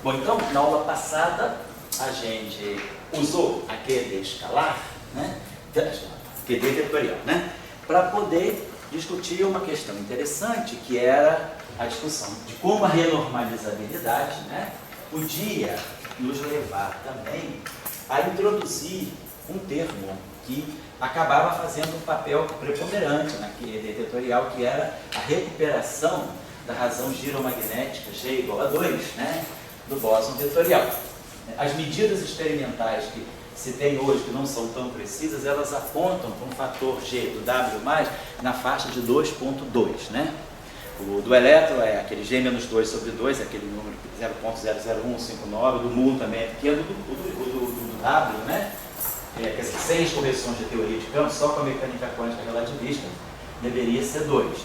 Bom, então, na aula passada, a gente usou a QED escalar, né? QED vetorial, né? Para poder discutir uma questão interessante, que era a discussão de como a renormalizabilidade, né, podia nos levar também a introduzir um termo que acabava fazendo um papel preponderante na QED vetorial, que era a recuperação da razão giromagnética G igual a 2, né, do bóson vetorial. As medidas experimentais que se tem hoje, que não são tão precisas, elas apontam para um fator G do W+, na faixa de 2,2, né? O do elétron é aquele G menos 2 sobre 2, aquele número 0,00159, do muon também é pequeno, do W, né? Sem as correções de teoria de campo, só com a mecânica quântica relativista, deveria ser 2.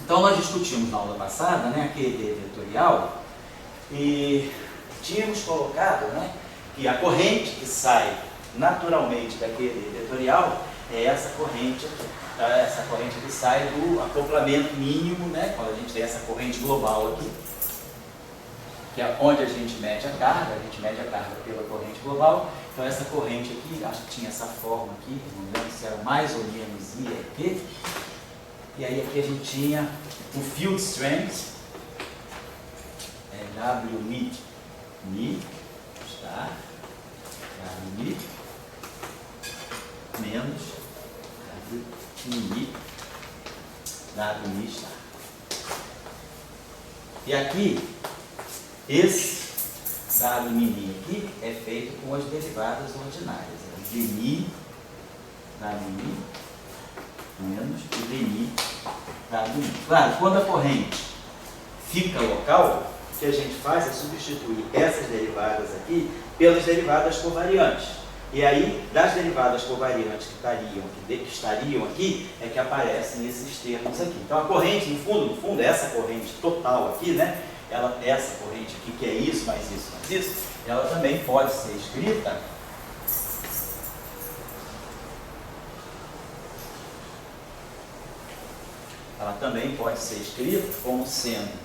Então nós discutimos na aula passada, né, a QED vetorial, e tínhamos colocado, né, que a corrente que sai naturalmente da QED vetorial é essa corrente que sai do acoplamento mínimo, né, quando a gente tem essa corrente global aqui, que é onde a gente mede a carga pela corrente global. Então essa corrente aqui, acho que tinha essa forma aqui, não lembro se era mais ou menos I aqui, e aí aqui a gente tinha o field strength, WMi, está? WMi menos WMi está. E aqui, esse WMi aqui é feito com as derivadas ordinárias. Dmi, WMi menos o Dmi, WMi. Claro, quando a corrente fica local, o que a gente faz é substituir essas derivadas aqui pelas derivadas covariantes. E aí, das derivadas covariantes que estariam aqui, é que aparecem esses termos aqui. Então a corrente, no fundo, essa corrente total aqui, né? Essa corrente aqui, que é isso, mais isso, mais isso, ela também pode ser escrita como sendo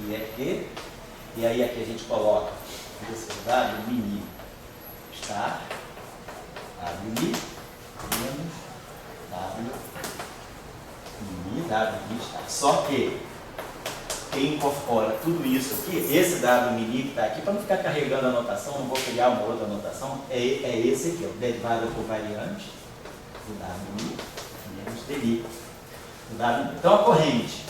IEQ, e aí aqui a gente coloca esse WMi está, WMi menos WMi está. Só que quem incorpora tudo isso aqui, esse WMi que está aqui, para não ficar carregando a anotação, não vou criar uma outra anotação, é esse aqui, o derivada covariante do WMi menos Dmi. Então a corrente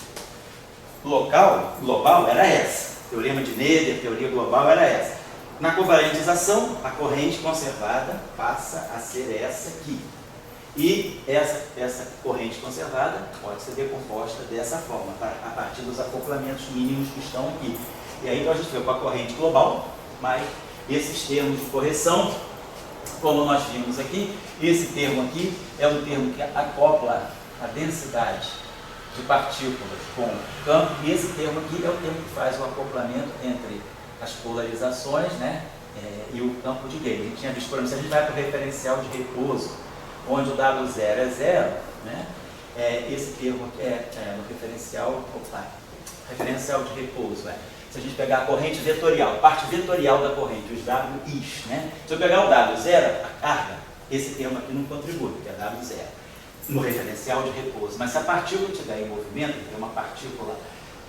global era essa. Teorema de Noether, teoria global era essa. Na covariantização, a corrente conservada passa a ser essa aqui. E essa corrente conservada pode ser decomposta dessa forma, a partir dos acoplamentos mínimos que estão aqui. E aí então a gente veio com a corrente global, mas esses termos de correção, como nós vimos aqui, esse termo aqui é um termo que acopla a densidade de partículas com o campo, e esse termo aqui é o termo que faz o acoplamento entre as polarizações, né, e o campo de Gauss. A gente tinha visto, por exemplo, se a gente vai para o referencial de repouso, onde o W0 é 0, né, esse termo aqui no referencial de repouso. Se a gente pegar a corrente vetorial, a parte vetorial da corrente, os Ws, né, se eu pegar o W0, a carga, esse termo aqui não contribui, que é W0. No referencial de repouso. Mas se a partícula estiver em movimento, tem uma partícula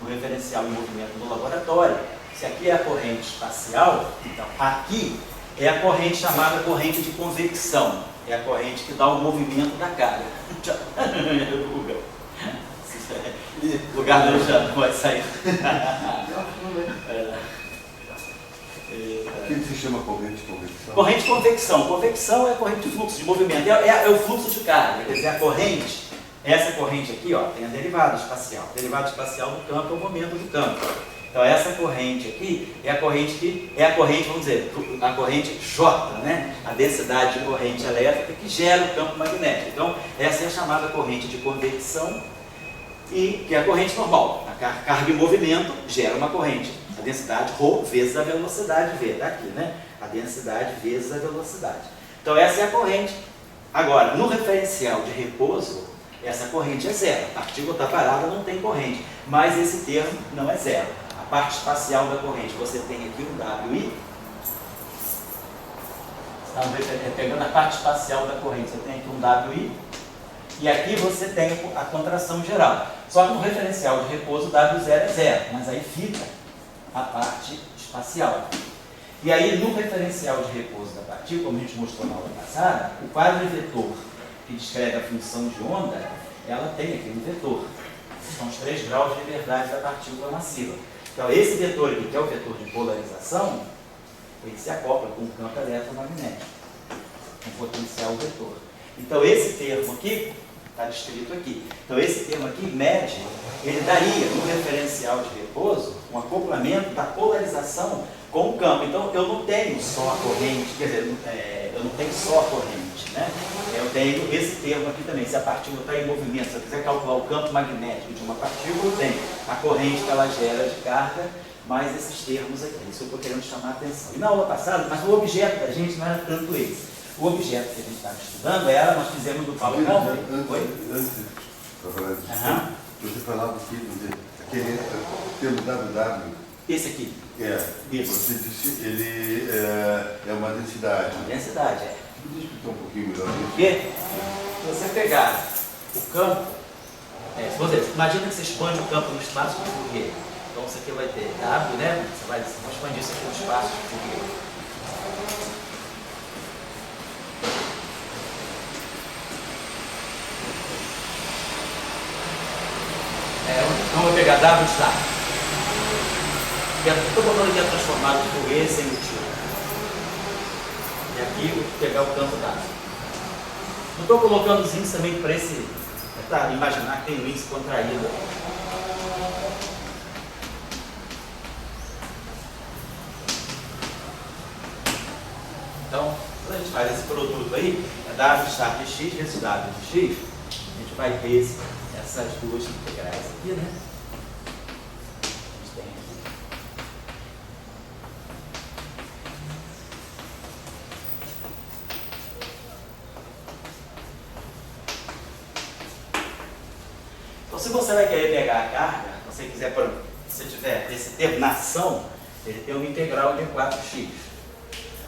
no referencial em movimento no laboratório, se aqui é a corrente espacial, então aqui é a corrente chamada corrente de convecção. É a corrente que dá o movimento da carga. O lugar do já não vai sair. O que se chama corrente de convecção? Corrente de convecção. Convecção é a corrente de fluxo, de movimento. É o fluxo de carga. Quer dizer, a corrente, essa corrente aqui, ó, tem a derivada espacial. A derivada espacial do campo é o momento do campo. Então essa corrente aqui é a corrente vamos dizer, a corrente J, né? A densidade de corrente elétrica que gera o campo magnético. Então essa é a chamada corrente de convecção, e que é a corrente normal. A carga em movimento gera uma corrente. A densidade ρ vezes a velocidade v, está aqui, né? A densidade vezes a velocidade. Então essa é a corrente. Agora, no referencial de repouso, essa corrente é zero. A partícula está parada, não tem corrente. Mas esse termo não é zero. A parte espacial da corrente, você tem aqui um WI. Pegando a parte espacial da corrente, você tem aqui um WI. E aqui você tem a contração geral. Só que no referencial de repouso, W0 é 0, mas aí fica a parte espacial. E aí, no referencial de repouso da partícula, como a gente mostrou na aula passada, o quadro vetor que descreve a função de onda, ela tem aqui um vetor. São os 3 graus de liberdade da partícula massiva. Então, esse vetor aqui, que é o vetor de polarização, ele se acopla com o campo eletromagnético, com potencial vetor. Então, esse termo aqui, está descrito aqui. Então, esse termo aqui mede, ele daria, no referencial de repouso, um acoplamento da polarização com o campo. Então, eu não tenho só a corrente, quer dizer, eu não tenho só a corrente, né? Eu tenho esse termo aqui também. Se a partícula está em movimento, se eu quiser calcular o campo magnético de uma partícula, eu tenho a corrente que ela gera de carga, mais esses termos aqui. Isso eu estou querendo chamar a atenção. E na aula passada, mas o objeto da gente não era tanto esse. O objeto que a gente estava estudando era, nós fizemos do Paulo Calvin. Antes de falar disso, você falava que aquele termo WW. Esse aqui. Isso. Você disse ele é uma densidade. Uma densidade, é. Deixa eu explicar um pouquinho melhor isso. Porque se você pegar o campo, se você, imagina que você expande o campo no espaço de Fourier. Então você aqui vai ter W, né? Você vai expandir isso aqui no espaço de Fourier. Então eu vou pegar W está. Estou botando aqui a transformada de Fourier sem motivo. E aqui eu vou pegar o campo W. Não estou colocando os índices também para esse. Tá, imaginar que tem um índice contraído. Então, quando a gente faz esse produto aí, é W está de X vezes W de X, a gente vai ter essas duas integrais aqui, né? A gente tem aqui. Então, se você vai querer pegar a carga, se você quiser, se você tiver esse termo na ação, ele tem uma integral de 4x.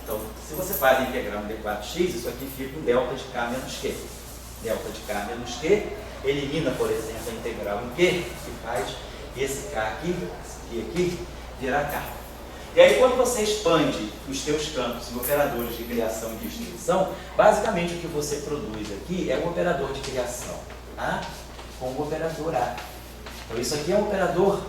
Então, se você faz a integral de 4x, isso aqui fica um delta de K menos Q. Delta de K menos Q elimina, por exemplo, a integral em Q, que faz esse K aqui, esse aqui, virar K. E aí, quando você expande os seus campos em operadores de criação e distribuição, basicamente o que você produz aqui é um operador de criação, tá? Com o operador A. Então, isso aqui é um operador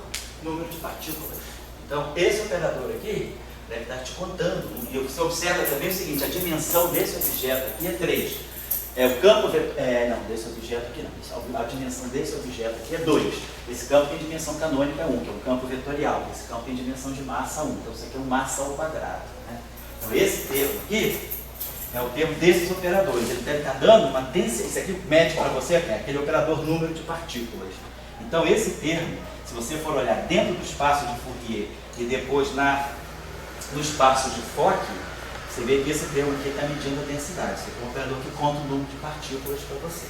número de partículas. Então, esse operador aqui deve estar te contando. E você observa também o seguinte, a dimensão desse objeto aqui é 3. O campo, não, desse objeto aqui não. A dimensão desse objeto aqui é 2. Esse campo tem dimensão canônica 1, que é um campo vetorial. Esse campo tem dimensão de massa 1. Então, isso aqui é um massa ao quadrado. Né? Então, esse termo aqui é o termo desses operadores. Ele deve estar dando uma densidade. Isso aqui mede para você aquele operador número de partículas. Então, esse termo, se você for olhar dentro do espaço de Fourier e depois no espaço de Fock, você vê que esse termo aqui está medindo a densidade. Isso aqui é um operador que conta o número de partículas para você.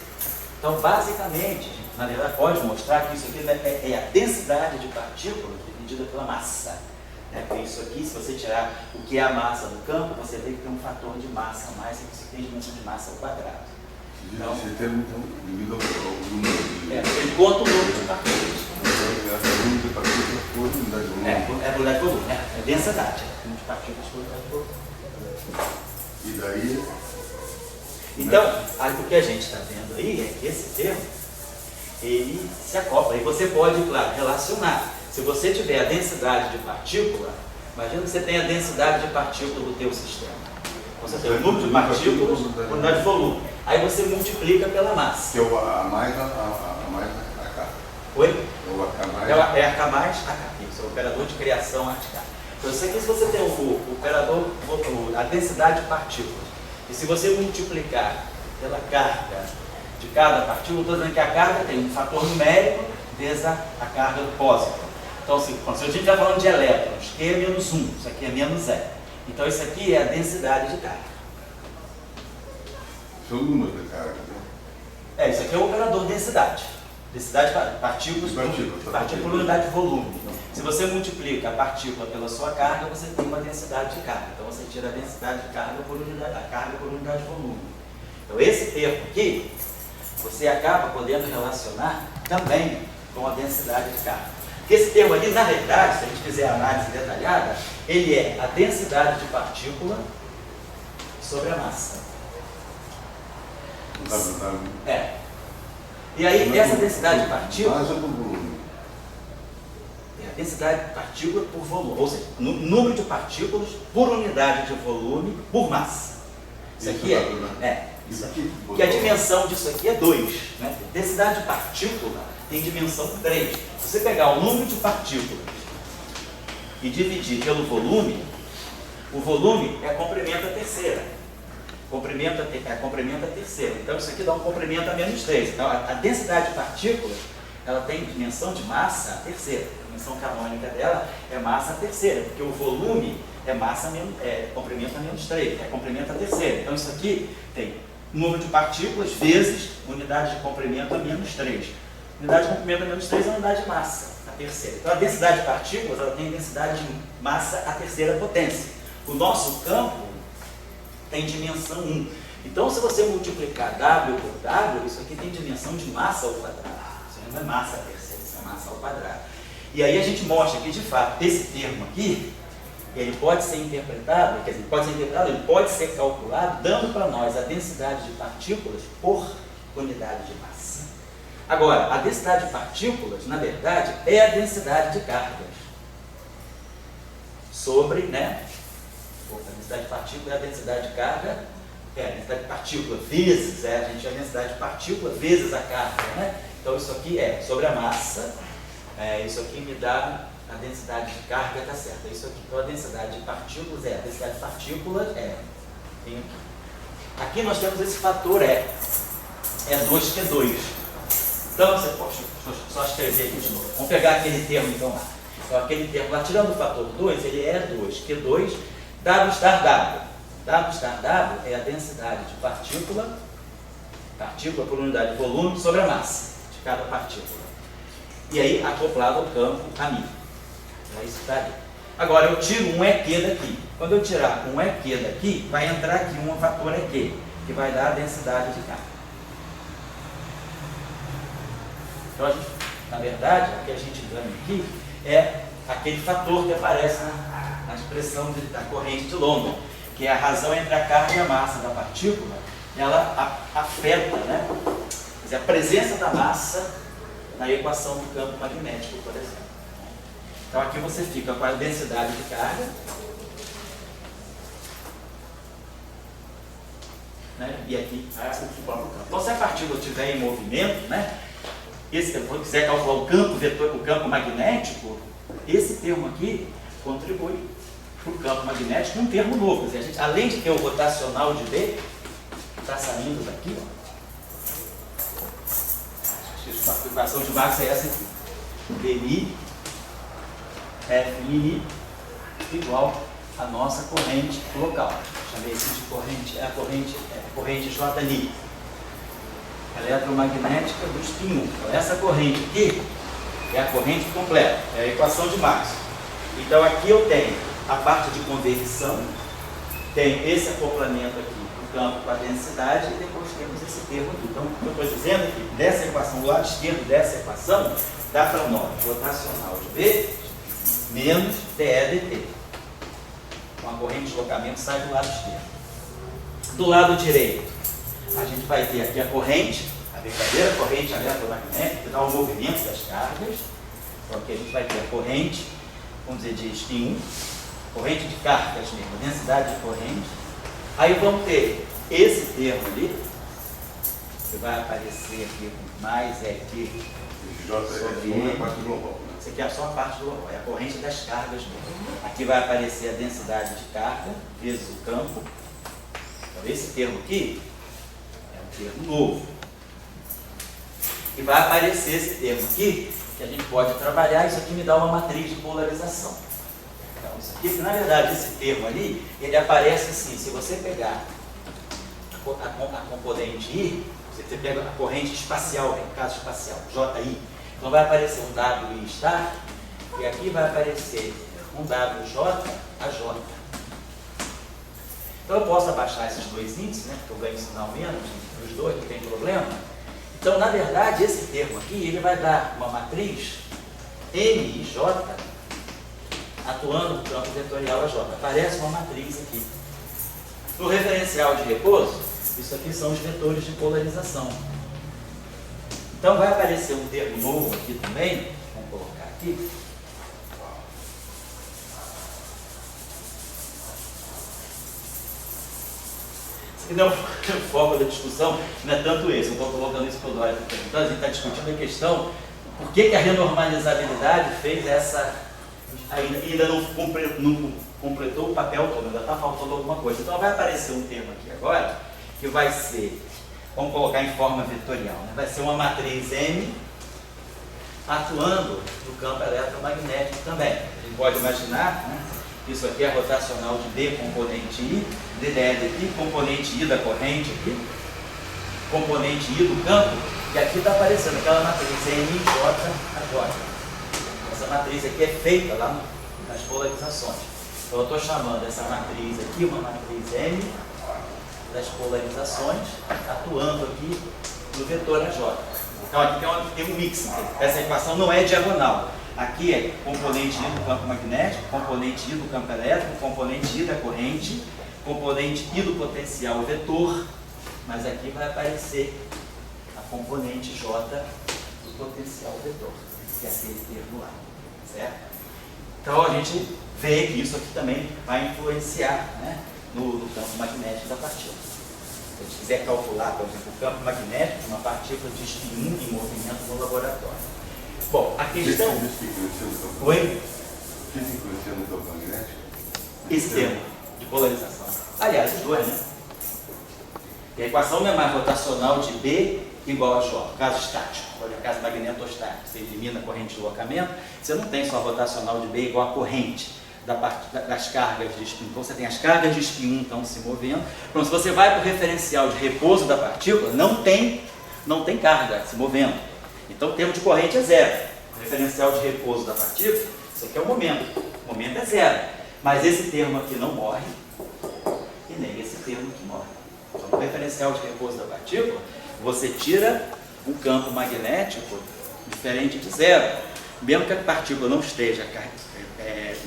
Então, basicamente, na verdade, pode mostrar que isso aqui é a densidade de partículas dividida pela massa. Porque isso aqui, se você tirar o que é a massa do campo, você vê que tem um fator de massa a mais, e você tem dimensão de massa ao quadrado. Então, esse termo, então, devido ao número de... ele conta o número de partículas. O número de partículas por unidade de volume. É unidade de volume, né? É densidade. O número de partículas por unidade de volume. E daí... Então, o que a gente está vendo aí é que esse termo, ele se acopla. E você pode, claro, relacionar. Se você tiver a densidade de partícula, imagina que você tem a densidade de partícula do teu sistema. Você tem o número de partículas por unidade de volume. Aí você multiplica pela massa. Que é o A mais a K. Oi? É o AK mais... É a K mais a K. Isso, é o operador de criação ATK. Então, isso aqui, se você tem o operador, a densidade de partículas, e se você multiplicar pela carga de cada partícula, estou dizendo que a carga tem um fator numérico vezes a carga do pósitron. Então, se a gente está falando de elétrons, Q é menos 1, isso aqui é menos 0. Então, isso aqui é a densidade de carga. São números de carga, né? Isso aqui é o operador densidade. Densidade de partículas por unidade de volume. Se você multiplica a partícula pela sua carga, você tem uma densidade de carga. Então você tira a densidade de carga por unidade, a carga por unidade de volume. Então esse termo aqui, você acaba podendo relacionar também com a densidade de carga. Porque esse termo ali, na verdade, se a gente fizer a análise detalhada, ele é a densidade de partícula sobre a massa. É. E aí, essa densidade de partícula... Massa por volume. É a densidade de partícula por volume, ou seja, número de partículas por unidade de volume por massa. Isso aqui isso aqui. Que a dimensão disso aqui é 2. Né? Densidade de partícula tem dimensão 3. Se você pegar o número de partículas e dividir pelo volume, o volume é comprimento a terceira. Comprimento a terceira. Então isso aqui dá um comprimento a menos 3. Então a densidade de partículas, ela tem dimensão de massa a terceira. A dimensão canônica dela é massa a terceira, porque o volume é massa comprimento a menos 3, é comprimento a terceira. Então isso aqui tem número de partículas vezes unidade de comprimento a menos 3. Unidade de comprimento a menos 3 é a unidade de massa a terceira. Então a densidade de partículas, ela tem densidade de massa a terceira potência. O nosso campo tem dimensão 1. Então se você multiplicar W por W, isso aqui tem dimensão de massa ao quadrado. Isso não é massa a terceira, isso é massa ao quadrado. E aí a gente mostra que de fato esse termo aqui, ele pode ser interpretado, ele pode ser calculado dando para nós a densidade de partículas por unidade de massa. Agora, a densidade de partículas, na verdade, é a densidade de cargas sobre, né? A densidade de partícula é a densidade de carga, a densidade de partícula vezes, a densidade de partícula vezes a carga, né? Então isso aqui é sobre a massa, isso aqui me dá a densidade de carga, está certo, é isso aqui. Então a densidade de partículas a densidade de partículas tem aqui. Aqui nós temos esse fator é 2Q2. Então você pode só escrever aqui de novo. Vamos pegar aquele termo então lá. Então aquele termo lá, tirando o fator 2, ele é 2Q2, W estar W. W estar W é a densidade de partícula por unidade de volume sobre a massa de cada partícula. E aí acoplado ao campo amigo. É isso que está ali. Agora eu tiro um EQ daqui. Quando eu tirar um EQ daqui, vai entrar aqui um fator EQ, que vai dar a densidade de carga. Então, na verdade, o que a gente ganha aqui é aquele fator que aparece na expressão da corrente de London, que é a razão entre a carga e a massa da partícula, ela afeta, né? Quer dizer, a presença da massa na equação do campo magnético, por exemplo. Então aqui você fica com a densidade de carga, né? E aqui o próprio campo. Então se a partícula estiver em movimento, né? Se eu quiser calcular o campo vetor, o campo magnético, esse termo aqui contribui para o campo magnético um termo novo. Quer dizer, a gente, além de ter o rotacional de B, está saindo daqui, ó. A equação de Marx é essa aqui. Dmi Fmi igual à nossa corrente local. Chamei isso de corrente, a corrente Jni. Eletromagnética do spin 1. Então essa corrente aqui é a corrente completa, é a equação de Marx. Então aqui eu tenho a parte de conversão, tem esse acoplamento aqui do campo com a densidade e depois temos esse termo aqui. Então o que eu estou dizendo é que dessa equação, o lado esquerdo dessa equação, dá para nós rotacional de B menos dE/dt. Então a corrente de deslocamento sai do lado esquerdo. Do lado direito, a gente vai ter aqui a corrente, a verdadeira corrente eletromagnética, que dá o movimento das cargas. Então aqui a gente vai ter a corrente, vamos dizer, de spin 1, corrente de cargas mesmo, densidade de corrente. Aí vamos ter esse termo ali, que vai aparecer aqui com mais EQ sobre J é a parte global, né? Isso aqui é só a parte global, é a corrente das cargas mesmo. Aqui vai aparecer a densidade de carga vezes o campo. Então esse termo aqui é um termo novo. E vai aparecer esse termo aqui, que a gente pode trabalhar, isso aqui me dá uma matriz de polarização. Então, isso aqui, na verdade, esse termo ali, ele aparece assim, se você pegar a componente I, você pega a corrente espacial, no caso espacial, JI, então vai aparecer um WI star, E aqui vai aparecer um WJ a J. Então eu posso abaixar esses dois índices, né? Porque eu ganho sinal menos dos dois, não tem problema. Então, na verdade, esse termo aqui, ele vai dar uma matriz M e J atuando no campo vetorial AJ. Aparece uma matriz aqui. No referencial de repouso, isso aqui são os vetores de polarização. Então vai aparecer um termo novo aqui também, vamos colocar aqui. Isso aqui não é o foco da discussão, não é tanto esse, eu estou colocando isso para o Dória. Então a gente está discutindo a questão, por que a renormalizabilidade fez essa, ainda não completou o papel todo, ainda está faltando alguma coisa. Então vai aparecer um termo aqui agora, que vai ser, vamos colocar em forma vetorial, né? Vai ser uma matriz M atuando no campo eletromagnético também. A gente pode imaginar, né? Isso aqui é rotacional de B, componente I, DDL aqui, componente I da corrente aqui, componente I do campo, e aqui está aparecendo aquela matriz M, J, a J. Essa matriz aqui é feita lá nas polarizações. Então eu estou chamando essa matriz aqui, uma matriz M, das polarizações, atuando aqui no vetor AJ. Então aqui tem um mix, essa equação não é diagonal. Aqui é componente I do campo magnético, componente I do campo elétrico, componente I da corrente, componente I do potencial vetor, mas aqui vai aparecer a componente J do potencial vetor, que é aquele termo lá, certo? Então a gente vê que isso aqui também vai influenciar, né, no campo magnético da partícula. Se a gente quiser calcular, por exemplo, o campo magnético de uma partícula de spin 1 em movimento no laboratório. Bom, a questão... Oi? O que influencia no campo magnético? Esse termo de polarização. Aliás, os dois, né? E a equação não é mais rotacional de B igual a J, caso estático, olha, caso magnetostático, você elimina a corrente de deslocamento, você não tem só rotacional de B igual a corrente das cargas de spin. Então você tem as cargas de spin 1 estão se movendo. Então se você vai para o referencial de repouso da partícula, não tem carga se movendo. Então o termo de corrente é zero. O referencial de repouso da partícula, isso aqui é o momento. O momento é zero. Mas esse termo aqui não morre e nem esse termo aqui morre. Então no referencial de repouso da partícula, você tira um campo magnético diferente de zero. Mesmo que a partícula não esteja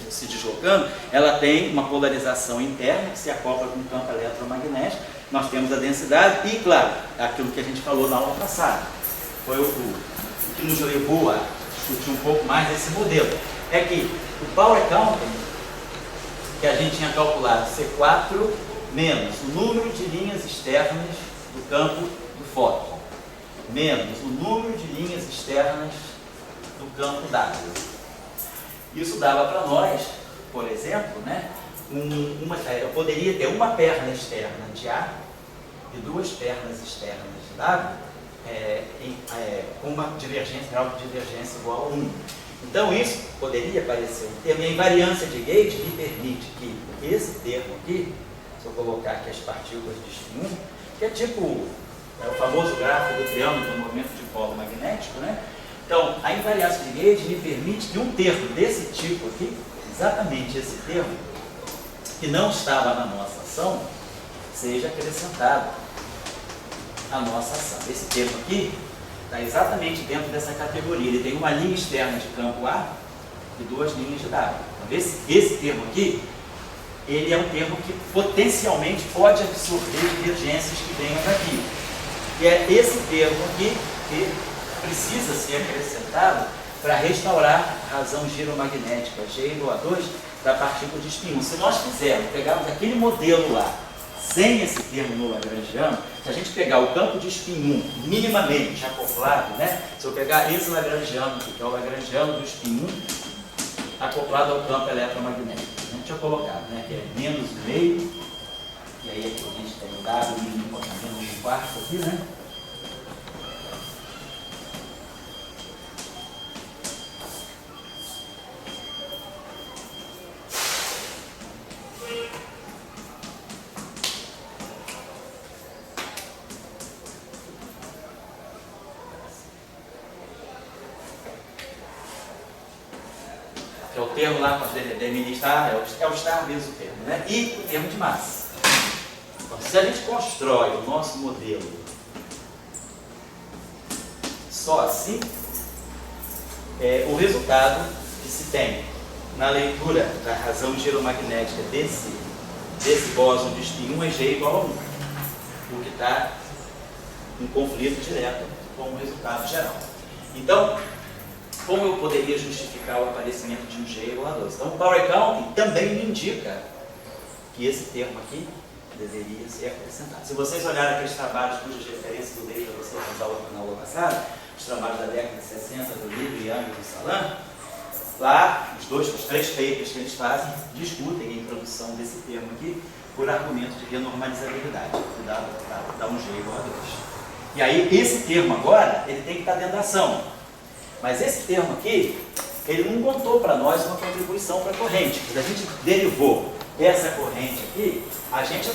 se deslocando, ela tem uma polarização interna que se acopla com o campo eletromagnético. Nós temos a densidade e, claro, aquilo que a gente falou na aula passada. Foi o que nos levou a discutir um pouco mais esse modelo. É que o power counting, que a gente tinha calculado C4 menos o número de linhas externas do campo do fóton, menos o número de linhas externas do campo W. Isso dava para nós, por exemplo, né, eu poderia ter uma perna externa de A e duas pernas externas de W com uma divergência, grau de divergência igual a 1. Então isso poderia parecer um termo. E a invariância de Gauge me permite que esse termo aqui, se eu colocar aqui as partículas de spin 1, que é tipo o famoso gráfico do triângulo do movimento de polo magnético, né? Então, a invariância de Gauge me permite que um termo desse tipo aqui, exatamente esse termo, que não estava na nossa ação, seja acrescentado à nossa ação. Esse termo aqui está exatamente dentro dessa categoria. Ele tem uma linha externa de campo A e duas linhas de W. Então, esse termo aqui, ele é um termo que potencialmente pode absorver divergências que venham daqui. E é esse termo aqui que precisa ser acrescentado para restaurar a razão giromagnética G igual a 2 da partícula de spin 1. Se nós pegarmos aquele modelo lá, sem esse termo no lagrangiano, se a gente pegar o campo de spin 1 minimamente acoplado, né? Se eu pegar esse lagrangiano aqui, que é o lagrangiano do spin 1, acoplado ao campo eletromagnético, a gente tinha colocado, né? Que é menos meio, e aí aqui a gente tem o W mínimo menos um quarto aqui, né? que é o termo lá com DMI estar, é o estar vezes o termo, né? E o termo de massa. Então, se a gente constrói o nosso modelo só assim, o resultado que se tem na leitura da razão giromagnética desse bóson de spin 1 é G igual a 1, o que está em conflito direto com o resultado geral. Então, como eu poderia justificar o aparecimento de um G igual a 2? Então, o Power Counting também me indica que esse termo aqui deveria ser acrescentado. Se vocês olharem aqueles trabalhos cujas referências eu dei para vocês na aula passada, os trabalhos da década de 60, do Livre, Yang e do Salan, lá, os três papers que eles fazem, discutem a introdução desse termo aqui por argumento de renormalizabilidade, que dá um G igual a 2. E aí, esse termo agora, ele tem que estar dentro da ação. Mas esse termo aqui, ele não contou para nós uma contribuição para a corrente. Quando a gente derivou essa corrente aqui, a gente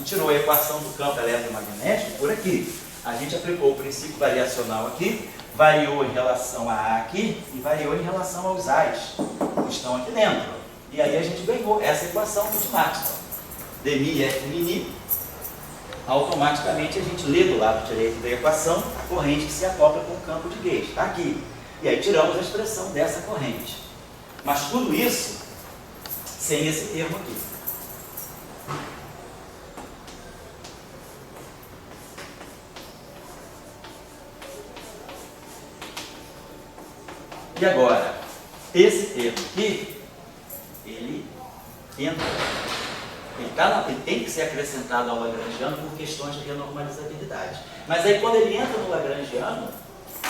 tirou a equação do campo eletromagnético por aqui. A gente aplicou o princípio variacional aqui, variou em relação a A aqui e variou em relação aos A's que estão aqui dentro. E aí a gente ganhou essa equação de Maxwell. Dmi F mini, automaticamente a gente lê do lado direito da equação a corrente que se acopla com o campo de gauge. Está aqui. E aí tiramos a expressão dessa corrente. Mas tudo isso sem esse termo aqui. E agora, esse termo aqui, ele tem que ser acrescentado ao lagrangiano por questões de renormalizabilidade. Mas aí quando ele entra no lagrangiano,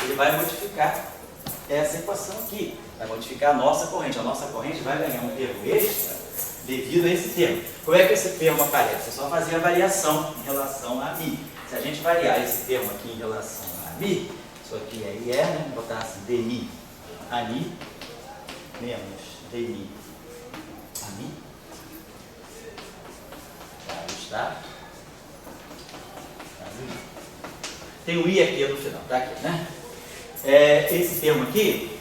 ele vai modificar essa equação aqui, vai modificar a nossa corrente. A nossa corrente vai ganhar um termo extra devido a esse termo. Como é que esse termo aparece? É só fazer a variação em relação a Mi. Se a gente variar esse termo aqui em relação a Mi, isso aqui é IE, né? Vamos botar assim, dmi a Mi menos dmi a Mi. Tá? Tem o I aqui no final, tá aqui, né? Esse termo aqui,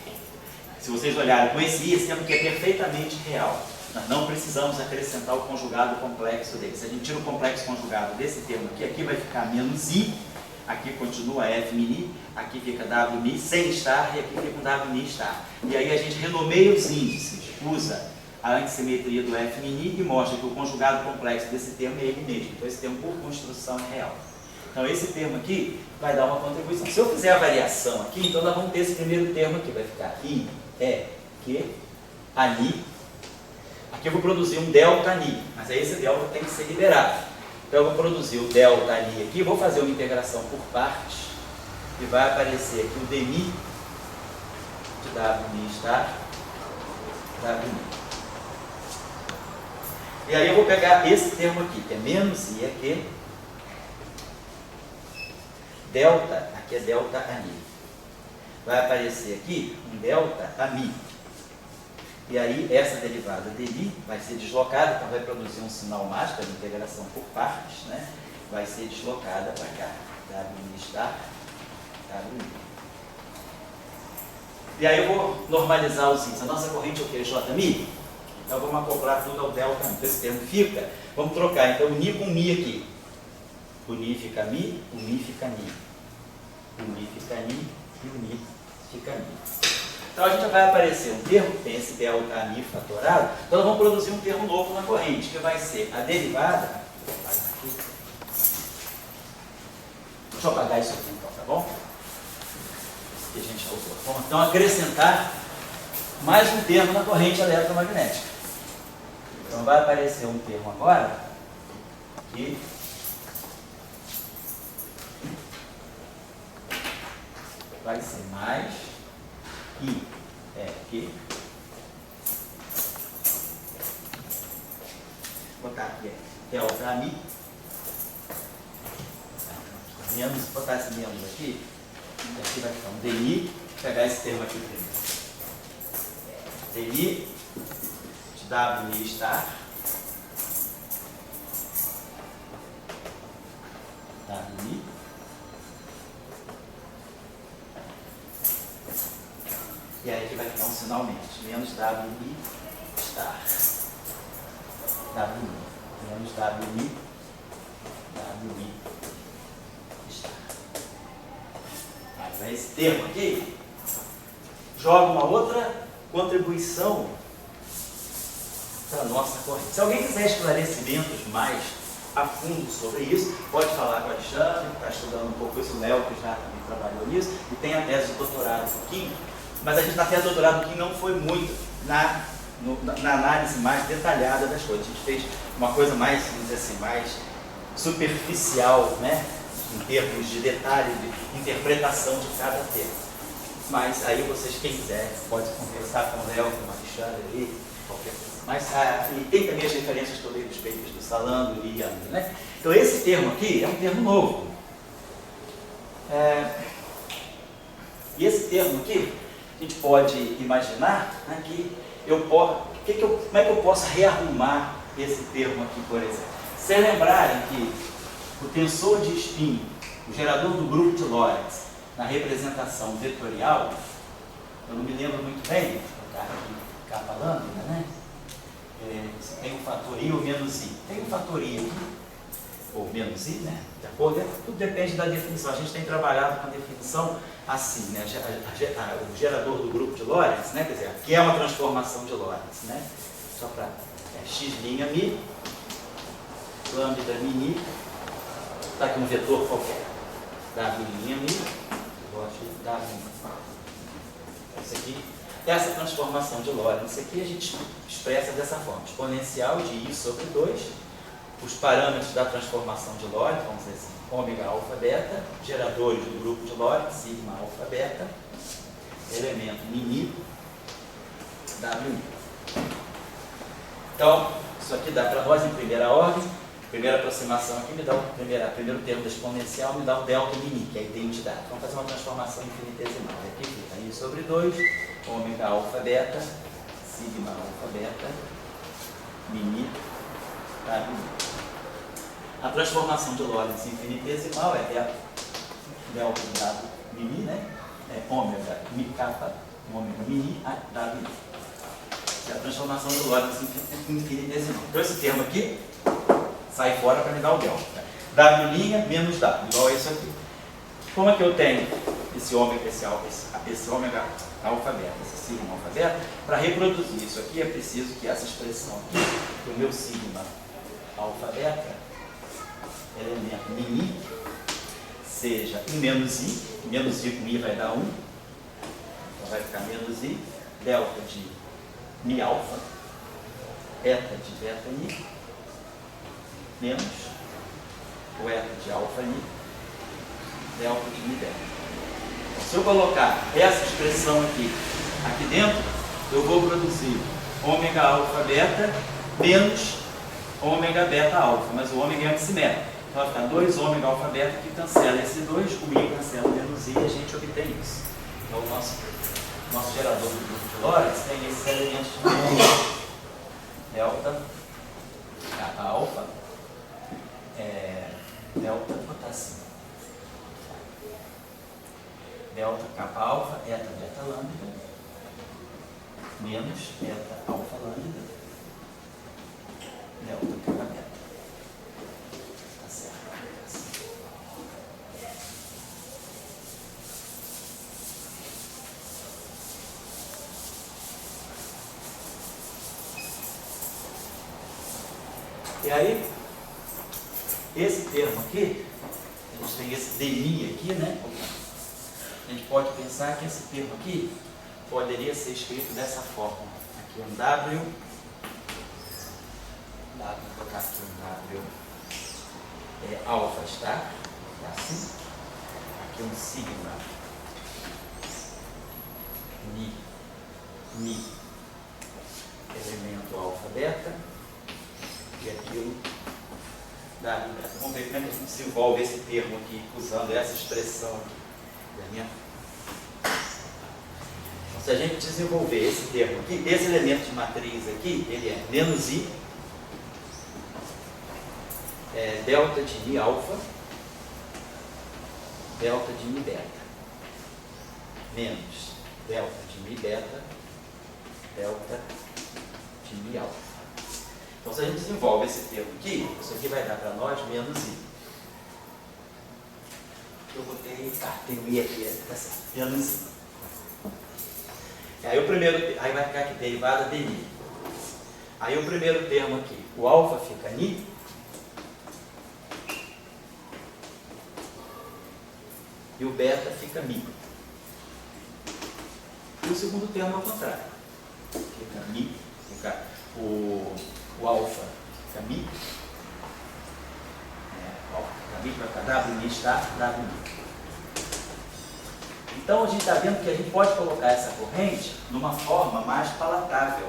se vocês olharem com esse I, esse termo aqui é perfeitamente real. Nós não precisamos acrescentar o conjugado complexo dele. Se a gente tira o complexo conjugado desse termo aqui vai ficar menos I, aqui continua F mini, aqui fica W mi sem estar e aqui fica um W mi estar. E aí a gente renomeia os índices, usa a antissimetria do F mini e mostra que o conjugado complexo desse termo é ele mesmo. Então esse termo por construção é real. Então esse termo aqui vai dar uma contribuição. Se eu fizer a variação aqui, então nós vamos ter esse primeiro termo aqui, vai ficar I, E, Q, Ani. Aqui eu vou produzir um delta Ani, mas aí esse delta tem que ser liberado. Então eu vou produzir o delta Ani aqui, vou fazer uma integração por partes e vai aparecer aqui o dmi de W mi estar, W mi. E aí eu vou pegar esse termo aqui, que é menos I aqui, delta, aqui é delta Ani. Vai aparecer aqui um delta Ami. E aí essa derivada dmi vai ser deslocada, então vai produzir um sinal mágico de integração por partes, né? Vai ser deslocada para cá. W mi estar, W mi. E aí eu vou normalizar os índices. A nossa corrente é o que? J mi? Então vamos acoplar tudo ao delta Mi. Então esse termo fica, vamos trocar então o Ni com Mi aqui. O Ni fica Mi, o Mi fica Ni. O Mi fica Ni e o Ni fica Mi. Então a gente vai aparecer um termo que tem esse delta Mi fatorado, então nós vamos produzir um termo novo na corrente, que vai ser a derivada. Deixa eu apagar isso aqui então, tá bom? Isso que a gente colocou. Vamos então acrescentar mais um termo na corrente eletromagnética. Então vai aparecer um termo agora que vai ser mais I, Q. Vou botar aqui delta Mi. Menos, vou botar esse menos aqui. Aqui vai ficar um dmi. Vou pegar esse termo aqui primeiro. dmi de W mi estar. W mi. E aí aqui vai ficar um sinal proporcionalmente. Menos WI star. WI. Menos WI star. Mas esse termo aqui joga uma outra contribuição para a nossa corrente. Se alguém quiser esclarecimentos mais a fundo sobre isso, pode falar com o Alexandre, que está estudando um pouco isso, o Léo, que já também trabalhou nisso, e tem a tese de doutorado um pouquinho, mas a gente na tese de doutorado um pouquinho não foi muito na análise mais detalhada das coisas. A gente fez uma coisa mais, vamos dizer assim, mais superficial, né, em termos de detalhe, de interpretação de cada termo. Mas aí vocês, quem quiser, pode conversar com o Léo, com o Alexandre ali, qualquer coisa. Mas e tem também as referências que eu dei dos papers do Salando e Yang, né? Então esse termo aqui é um termo novo. E esse termo aqui, a gente pode imaginar, né, que como é que eu posso rearrumar esse termo aqui, por exemplo? Se lembrarem que o tensor de spin, o gerador do grupo de Lorentz, na representação vetorial, eu não me lembro muito bem, vou ficar falando, né? Tem um fator I ou menos I. Tem um fator I aqui, ou menos I, né? De acordo? Tudo depende da definição. A gente tem trabalhado com a definição assim, né? O gerador do grupo de Lorentz, né? Quer dizer, aqui é uma transformação de Lorentz, né? Só para x' mi, lambda mini, está aqui um vetor qualquer. W' mi, eu gosto de W'. Isso aqui. Essa transformação de Lorentz aqui a gente expressa dessa forma, exponencial de I sobre 2, os parâmetros da transformação de Lorentz, vamos dizer assim, ômega alfa beta, geradores do grupo de Lorentz, sigma alfa beta, elemento mini, W. Então, isso aqui dá para nós em primeira ordem, primeira aproximação aqui me dá primeiro termo da exponencial, me dá o delta mini, que é a identidade. Vamos fazer uma transformação infinitesimal. Aqui fica I sobre 2, ômega alfa beta, sigma alfa beta, mini, W. A transformação de Lorentz infinitesimal é delta W mini, né? É ômega mi kappa, ômega mini, W. É a transformação de Lorentz infinitesimal. Então esse termo aqui sai fora para me dar o delta. W' menos W, igual a isso aqui. Como é que eu tenho esse ômega alfa beta, esse sigma alfa beta? Para reproduzir isso aqui é preciso que essa expressão aqui, que o meu sigma alfa beta, elemento mini, seja I menos I com I vai dar 1, então vai ficar menos I, delta de mi alfa, beta de beta I, menos o eta de alfa I, delta de mi beta. Se eu colocar essa expressão aqui dentro, eu vou produzir ômega alfa beta menos ômega beta alfa, mas o ômega é antissimétrico. Então vai ficar 2 ômega alfa beta que cancela esse 2, o I cancela o menos I e a gente obtém isso. Então o nosso gerador do grupo de Lorentz tem esses elementos de número. Delta, kappa alfa, delta, botar assim. Delta kappa alfa, eta beta lambda, menos eta alfa lambda, delta kappa beta. Tá certo. E aí, esse termo aqui, a gente tem esse DI aqui, né? A gente pode pensar que esse termo aqui poderia ser escrito dessa forma. Aqui um W, vou colocar aqui um W alfa, tá? É assim. Aqui um sigma, mi, elemento alfa beta, e aqui um W beta. Vamos ver como é que a gente desenvolve esse termo aqui, usando essa expressão aqui. Então, se a gente desenvolver esse termo aqui, esse elemento de matriz aqui, ele é menos I, delta de mi alfa, delta de mi beta, menos delta de mi beta, delta π alfa. Então, se a gente desenvolve esse termo aqui, isso aqui vai dar para nós menos I. Eu botei, tem um I aqui, tá certo, menos I. Aí o primeiro, aí vai ficar aqui, derivada de I. Aí o primeiro termo aqui, o alfa fica Ni. E o beta fica Mi. E o segundo termo é ao contrário. Fica Mi, fica o alfa fica Mi. A Mi vai ficar W, Mi está, W, Mi. Então a gente está vendo que a gente pode colocar essa corrente numa forma mais palatável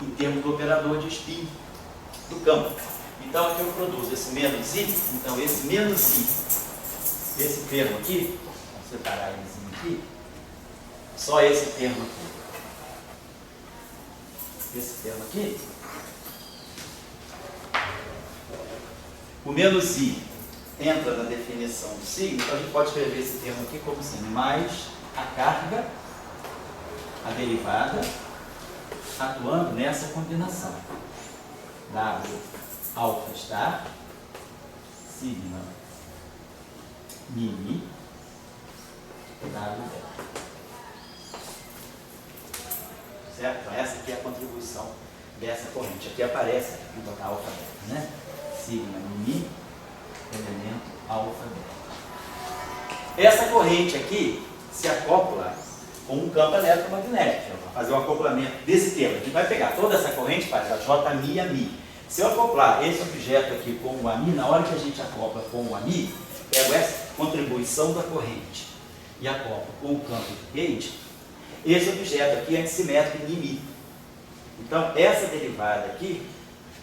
em termos do operador de spin do campo. Então aqui eu produzo esse menos I, então esse menos I, esse termo aqui, vamos separar ele aqui, só esse termo aqui. Esse termo aqui, o menos I entra na definição do signo, então a gente pode escrever esse termo aqui como sendo mais a carga, a derivada, atuando nessa combinação. W alfa star, sigma mini, W delta. Certo? Então essa aqui é a contribuição dessa corrente. Aqui aparece, vou botar alfa delta, né? Sigma mini, elemento alfa delta. Essa corrente aqui se acopla com um campo eletromagnético. Para fazer o acoplamento desse termo, a gente vai pegar toda essa corrente e faz a J mi a mi. Se eu acoplar esse objeto aqui com o AMI, na hora que a gente acopla com o AMI, pego essa contribuição da corrente e acoplo com o campo de Gauge, esse objeto aqui é antissimétrico em Mi. Então, essa derivada aqui,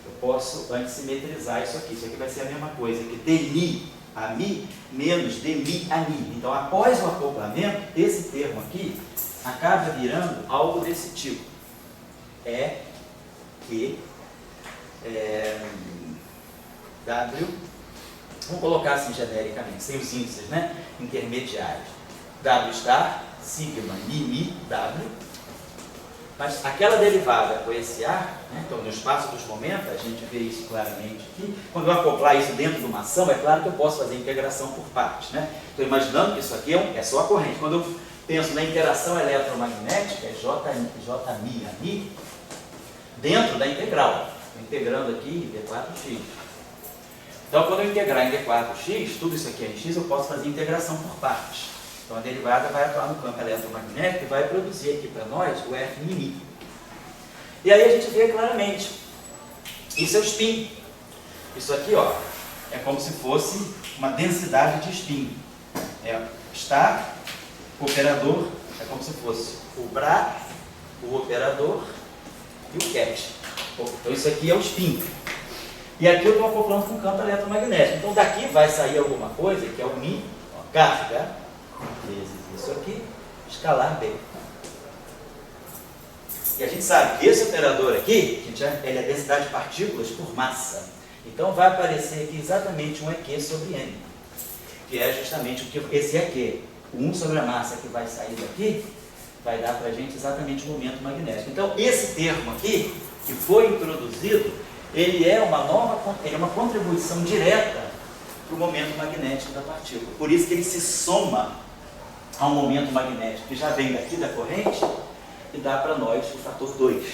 eu posso antissimetrizar isso aqui. Isso aqui vai ser a mesma coisa que de Mi a Mi menos de Mi a Mi. Então, após o acoplamento, esse termo aqui acaba virando algo desse tipo. É que W, vamos colocar assim genericamente, sem os índices, né? Intermediários. W star, sigma, Mi, W. Mas aquela derivada com esse A, né? Então no espaço dos momentos, a gente vê isso claramente aqui. Quando eu acoplar isso dentro de uma ação, é claro que eu posso fazer integração por partes, né? Estou imaginando que isso aqui é só a corrente. Quando eu penso na interação eletromagnética, é J mi a Mi, dentro da integral. Estou integrando aqui em D4x. Então, quando eu integrar em D4x, tudo isso aqui é em x, eu posso fazer integração por partes. Então, a derivada vai atuar no campo eletromagnético e vai produzir aqui para nós o F mini. E aí a gente vê claramente, isso é o spin. Isso aqui, ó, é como se fosse uma densidade de spin. Star, o operador, é como se fosse o Bra, o operador e o cat. Então isso aqui é o spin. E aqui eu estou acoplando com o campo eletromagnético. Então daqui vai sair alguma coisa, que é o Mi, ó, carga, vezes isso aqui, escalar B. E a gente sabe que esse operador aqui, ele é densidade de partículas por massa. Então vai aparecer aqui exatamente um EQ sobre M. Que é justamente o que esse EQ, o 1 sobre a massa que vai sair daqui, vai dar para a gente exatamente o momento magnético. Então esse termo aqui, que foi introduzido, ele é uma contribuição direta para o momento magnético da partícula. Por isso que ele se soma ao momento magnético, que já vem daqui da corrente, e dá para nós o fator 2.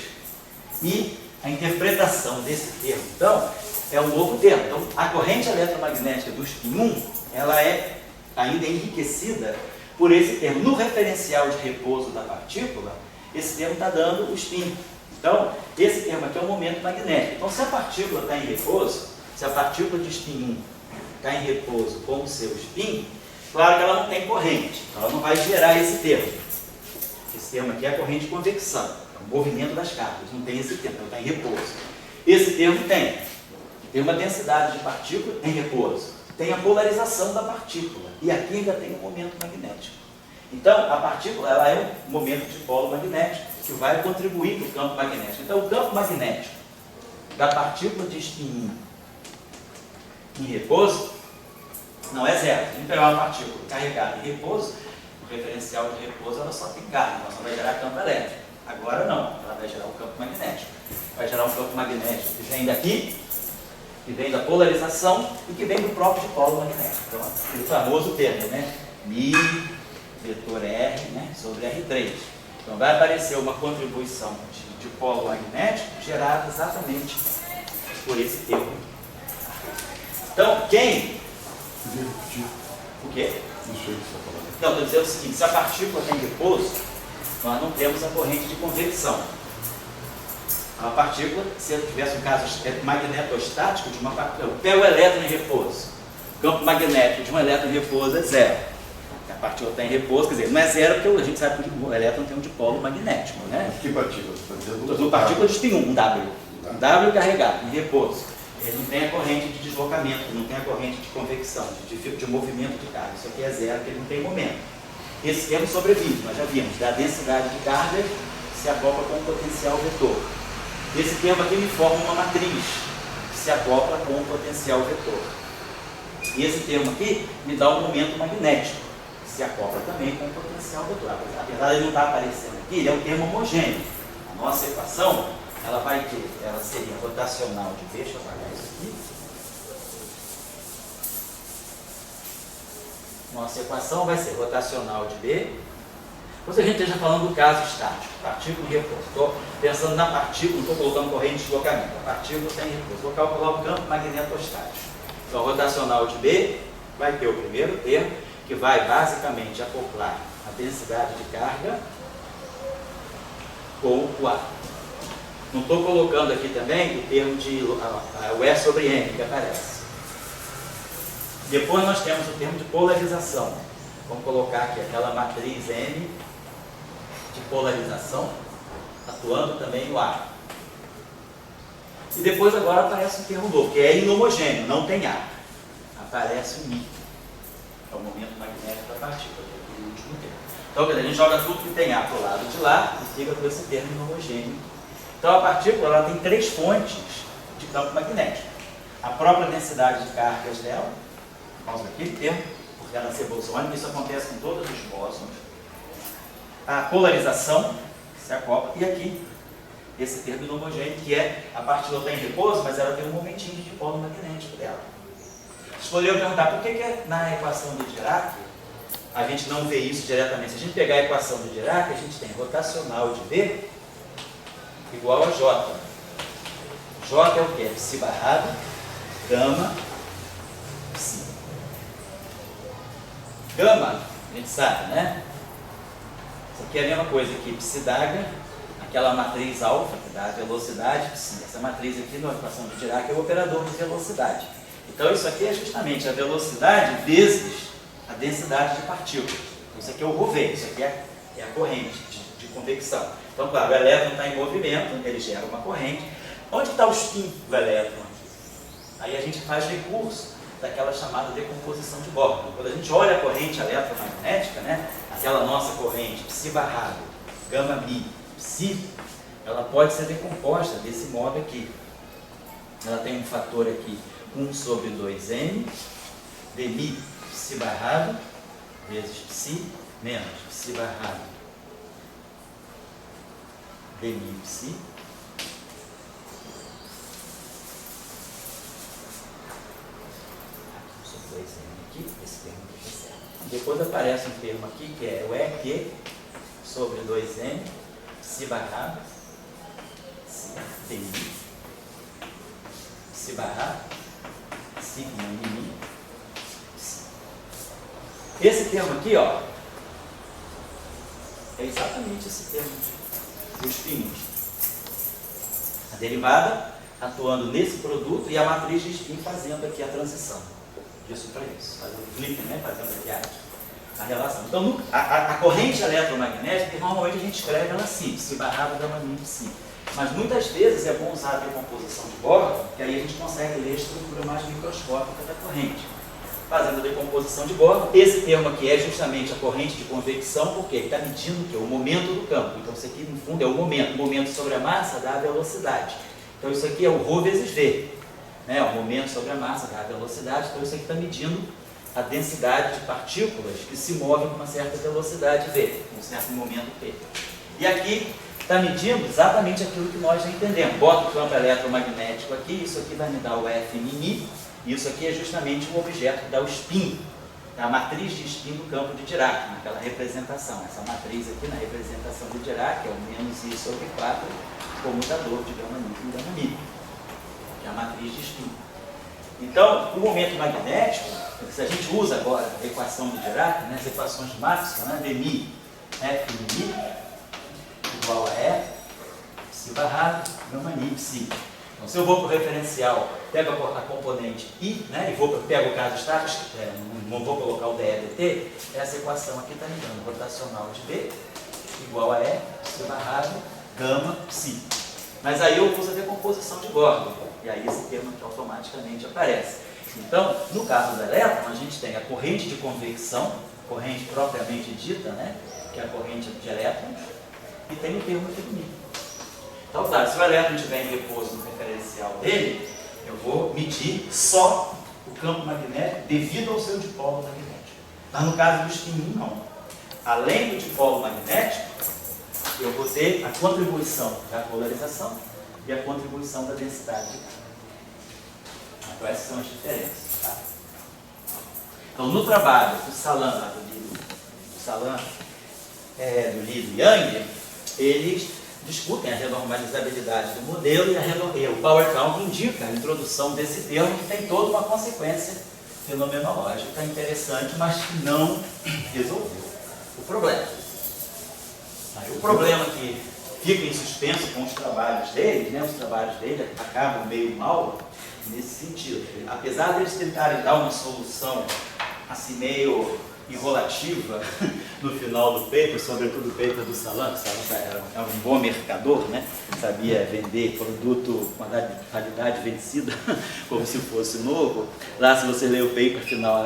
E a interpretação desse termo, então, é um novo termo. Então, a corrente eletromagnética do spin 1, ela é ainda enriquecida por esse termo. No referencial de repouso da partícula, esse termo está dando o spin. Então, esse termo aqui é o momento magnético. Então, se a partícula está em repouso, se a partícula de spin 1 está em repouso com o seu spin, claro que ela não tem corrente, ela não vai gerar esse termo. Esse termo aqui é a corrente de convecção, é o movimento das cargas, não tem esse termo, ela está em repouso. Esse termo tem uma densidade de partícula em repouso, tem a polarização da partícula, e aqui ainda tem o momento magnético. Então, a partícula ela é um momento de polo magnético, que vai contribuir para o campo magnético. Então, o campo magnético da partícula de spin 1 em repouso não é zero. Se a gente pegar uma partícula carregada em repouso, o referencial de repouso ela só tem carga, ela só vai gerar campo elétrico. Agora não, ela vai gerar um campo magnético. Vai gerar um campo magnético que vem daqui, que vem da polarização e que vem do próprio dipolo magnético. Então, aquele famoso termo, né? Mi vetor R, né? Sobre R3. Então, vai aparecer uma contribuição de dipolo magnético gerada exatamente por esse termo. Então, quem... Podia repetir O quê? isso aí que você está falando. Não, estou dizendo o seguinte, se a partícula tem repouso, nós não temos a corrente de convecção. Uma partícula, se tivesse um caso magnetostático de uma partícula, pega o elétron em repouso. O campo magnético de um elétron em repouso é zero. A partícula está em repouso, quer dizer, não é zero porque a gente sabe que o elétron tem um dipolo magnético, né? Que partícula? Você está dizendo? Então, partículas tem um W. Um W carregado, em repouso. Ele não tem a corrente de deslocamento, não tem a corrente de convecção, de movimento de carga. Isso aqui é zero, porque ele não tem momento. Esse termo sobrevive, nós já vimos, da densidade de carga se acopla com o potencial vetor. Esse termo aqui me forma uma matriz que se acopla com o potencial vetor. E esse termo aqui me dá um momento magnético, que se acopla também com o potencial vetor. Apesar de ele não estar aparecendo aqui, ele é um termo homogêneo. A nossa equação, ela vai ter, ela seria rotacional de V, deixa eu apagar isso aqui. Nossa equação vai ser rotacional de B. Ou seja, a gente esteja falando do caso estático, partícula e repouso. Estou pensando na partícula, não estou colocando corrente de deslocamento. A partícula tem repouso. Vou calcular o campo magnetostático. Então, rotacional de B vai ter o primeiro termo, que vai basicamente acoplar a densidade de carga com o A. Não estou colocando aqui também o termo de o E sobre M que aparece. Depois nós temos o termo de polarização. Vamos colocar aqui aquela matriz M de polarização, atuando também no A. E depois agora aparece um termo novo, que é inhomogêneo, não tem A. Aparece o Mi, é o momento magnético da partícula, que é aquele último termo. Então, a gente joga tudo que tem A para o lado de lá e fica com esse termo inhomogêneo. Então, a partícula ela tem três fontes de campo magnético. A própria densidade de cargas dela, por causa daquele termo, porque ela é bosônica, isso acontece com todos os bósons. A polarização, que se acopla, e aqui, esse termo inhomogêneo, que é a partícula está em repouso, mas ela tem um momentinho de dipolo magnético dela. Vocês poderiam perguntar por que na equação do Dirac a gente não vê isso diretamente. Se a gente pegar a equação do Dirac, a gente tem rotacional de V igual a J. J é o quê? Psi barrado, gama, psi. Gama, a gente sabe, né? Isso aqui é a mesma coisa que psi d'H, aquela matriz alfa que dá a velocidade psi. Essa matriz aqui na equação do Dirac é o operador de velocidade. Então isso aqui é justamente a velocidade vezes a densidade de partículas. Isso aqui é o Rové, isso aqui é a corrente de convecção. Então, claro, o elétron está em movimento, ele gera uma corrente. Onde está o spin do elétron aqui? Aí a gente faz recurso daquela chamada decomposição de Born. Quando a gente olha a corrente eletromagnética, né, aquela nossa corrente psi barrado, gama mi, psi, ela pode ser decomposta desse modo aqui. Ela tem um fator aqui 1 sobre 2m, de mi psi barrado, vezes psi, menos psi barrado de mi psi, sobre 2m aqui, esse termo aqui é certo. Depois aparece um termo aqui que é o EQ sobre 2m, psi barrado, de mi, psi barrado, sigma mi. Esse termo aqui, ó, é exatamente esse termo dos spins. A derivada atuando nesse produto e a matriz de spin fazendo aqui a transição disso para isso, fazendo o flip, né? Fazendo aqui a relação. Então, a corrente eletromagnética, normalmente a gente escreve ela assim, psi barrado gama mi psi. Mas muitas vezes é bom usar a decomposição de Born, que aí a gente consegue ler a estrutura mais microscópica da corrente. Fazendo a decomposição de Born, esse termo aqui é justamente a corrente de convecção, porque ele está medindo o quê? O momento do campo. Então isso aqui no fundo é o momento sobre a massa dá a velocidade. Então isso aqui é o ρ vezes V, né? O momento sobre a massa dá a velocidade, então isso aqui está medindo a densidade de partículas que se movem com uma certa velocidade V, com um certo momento P. E aqui está medindo exatamente aquilo que nós já entendemos. Bota o campo eletromagnético aqui, isso aqui vai me dar o F μ, e isso aqui é justamente um objeto que dá o spin, a matriz de spin do campo de Dirac, naquela representação. Essa matriz aqui na representação de Dirac é o menos I sobre 4, comutador de gama μ com gama μ, que é a matriz de spin. Então, o momento magnético, se a gente usa agora a equação de Dirac, né, as equações de Maxwell, né, dμ F μ igual a E, psi barrado, gama μ psi. Então, se eu vou para o referencial, pego a componente I, né, e pego o caso estático, não vou colocar o dE dt, essa equação aqui está me dando rotacional de B igual a E, psi barrado, gama psi. Mas aí eu uso a decomposição de Gordon, e aí esse termo aqui automaticamente aparece. Então, no caso do elétron, a gente tem a corrente de convecção, corrente propriamente dita, né, que é a corrente de elétrons, e tem o termo aqui do μ. Então, claro, se o elétron estiver em repouso no referencial dele, eu vou medir só o campo magnético devido ao seu dipolo magnético. Mas no caso do spin, não. Além do dipolo magnético, eu vou ter a contribuição da polarização e a contribuição da densidade de carga. Então, essas são as diferenças. Tá? Então, no trabalho do Salan, do Li e Yang, eles discutem a renormalizabilidade do modelo e o Power Count indica a introdução desse termo que tem toda uma consequência fenomenológica interessante, mas que não resolveu o problema. Aí, o problema que fica em suspenso com os trabalhos deles, né, os trabalhos dele acabam meio mal nesse sentido. Apesar deles tentarem dar uma solução assim meio enrolativa no final do paper, sobretudo o paper do Salan, que era um bom mercador, né? Sabia vender produto com a qualidade vencida como se fosse novo. Lá, se você ler o paper final,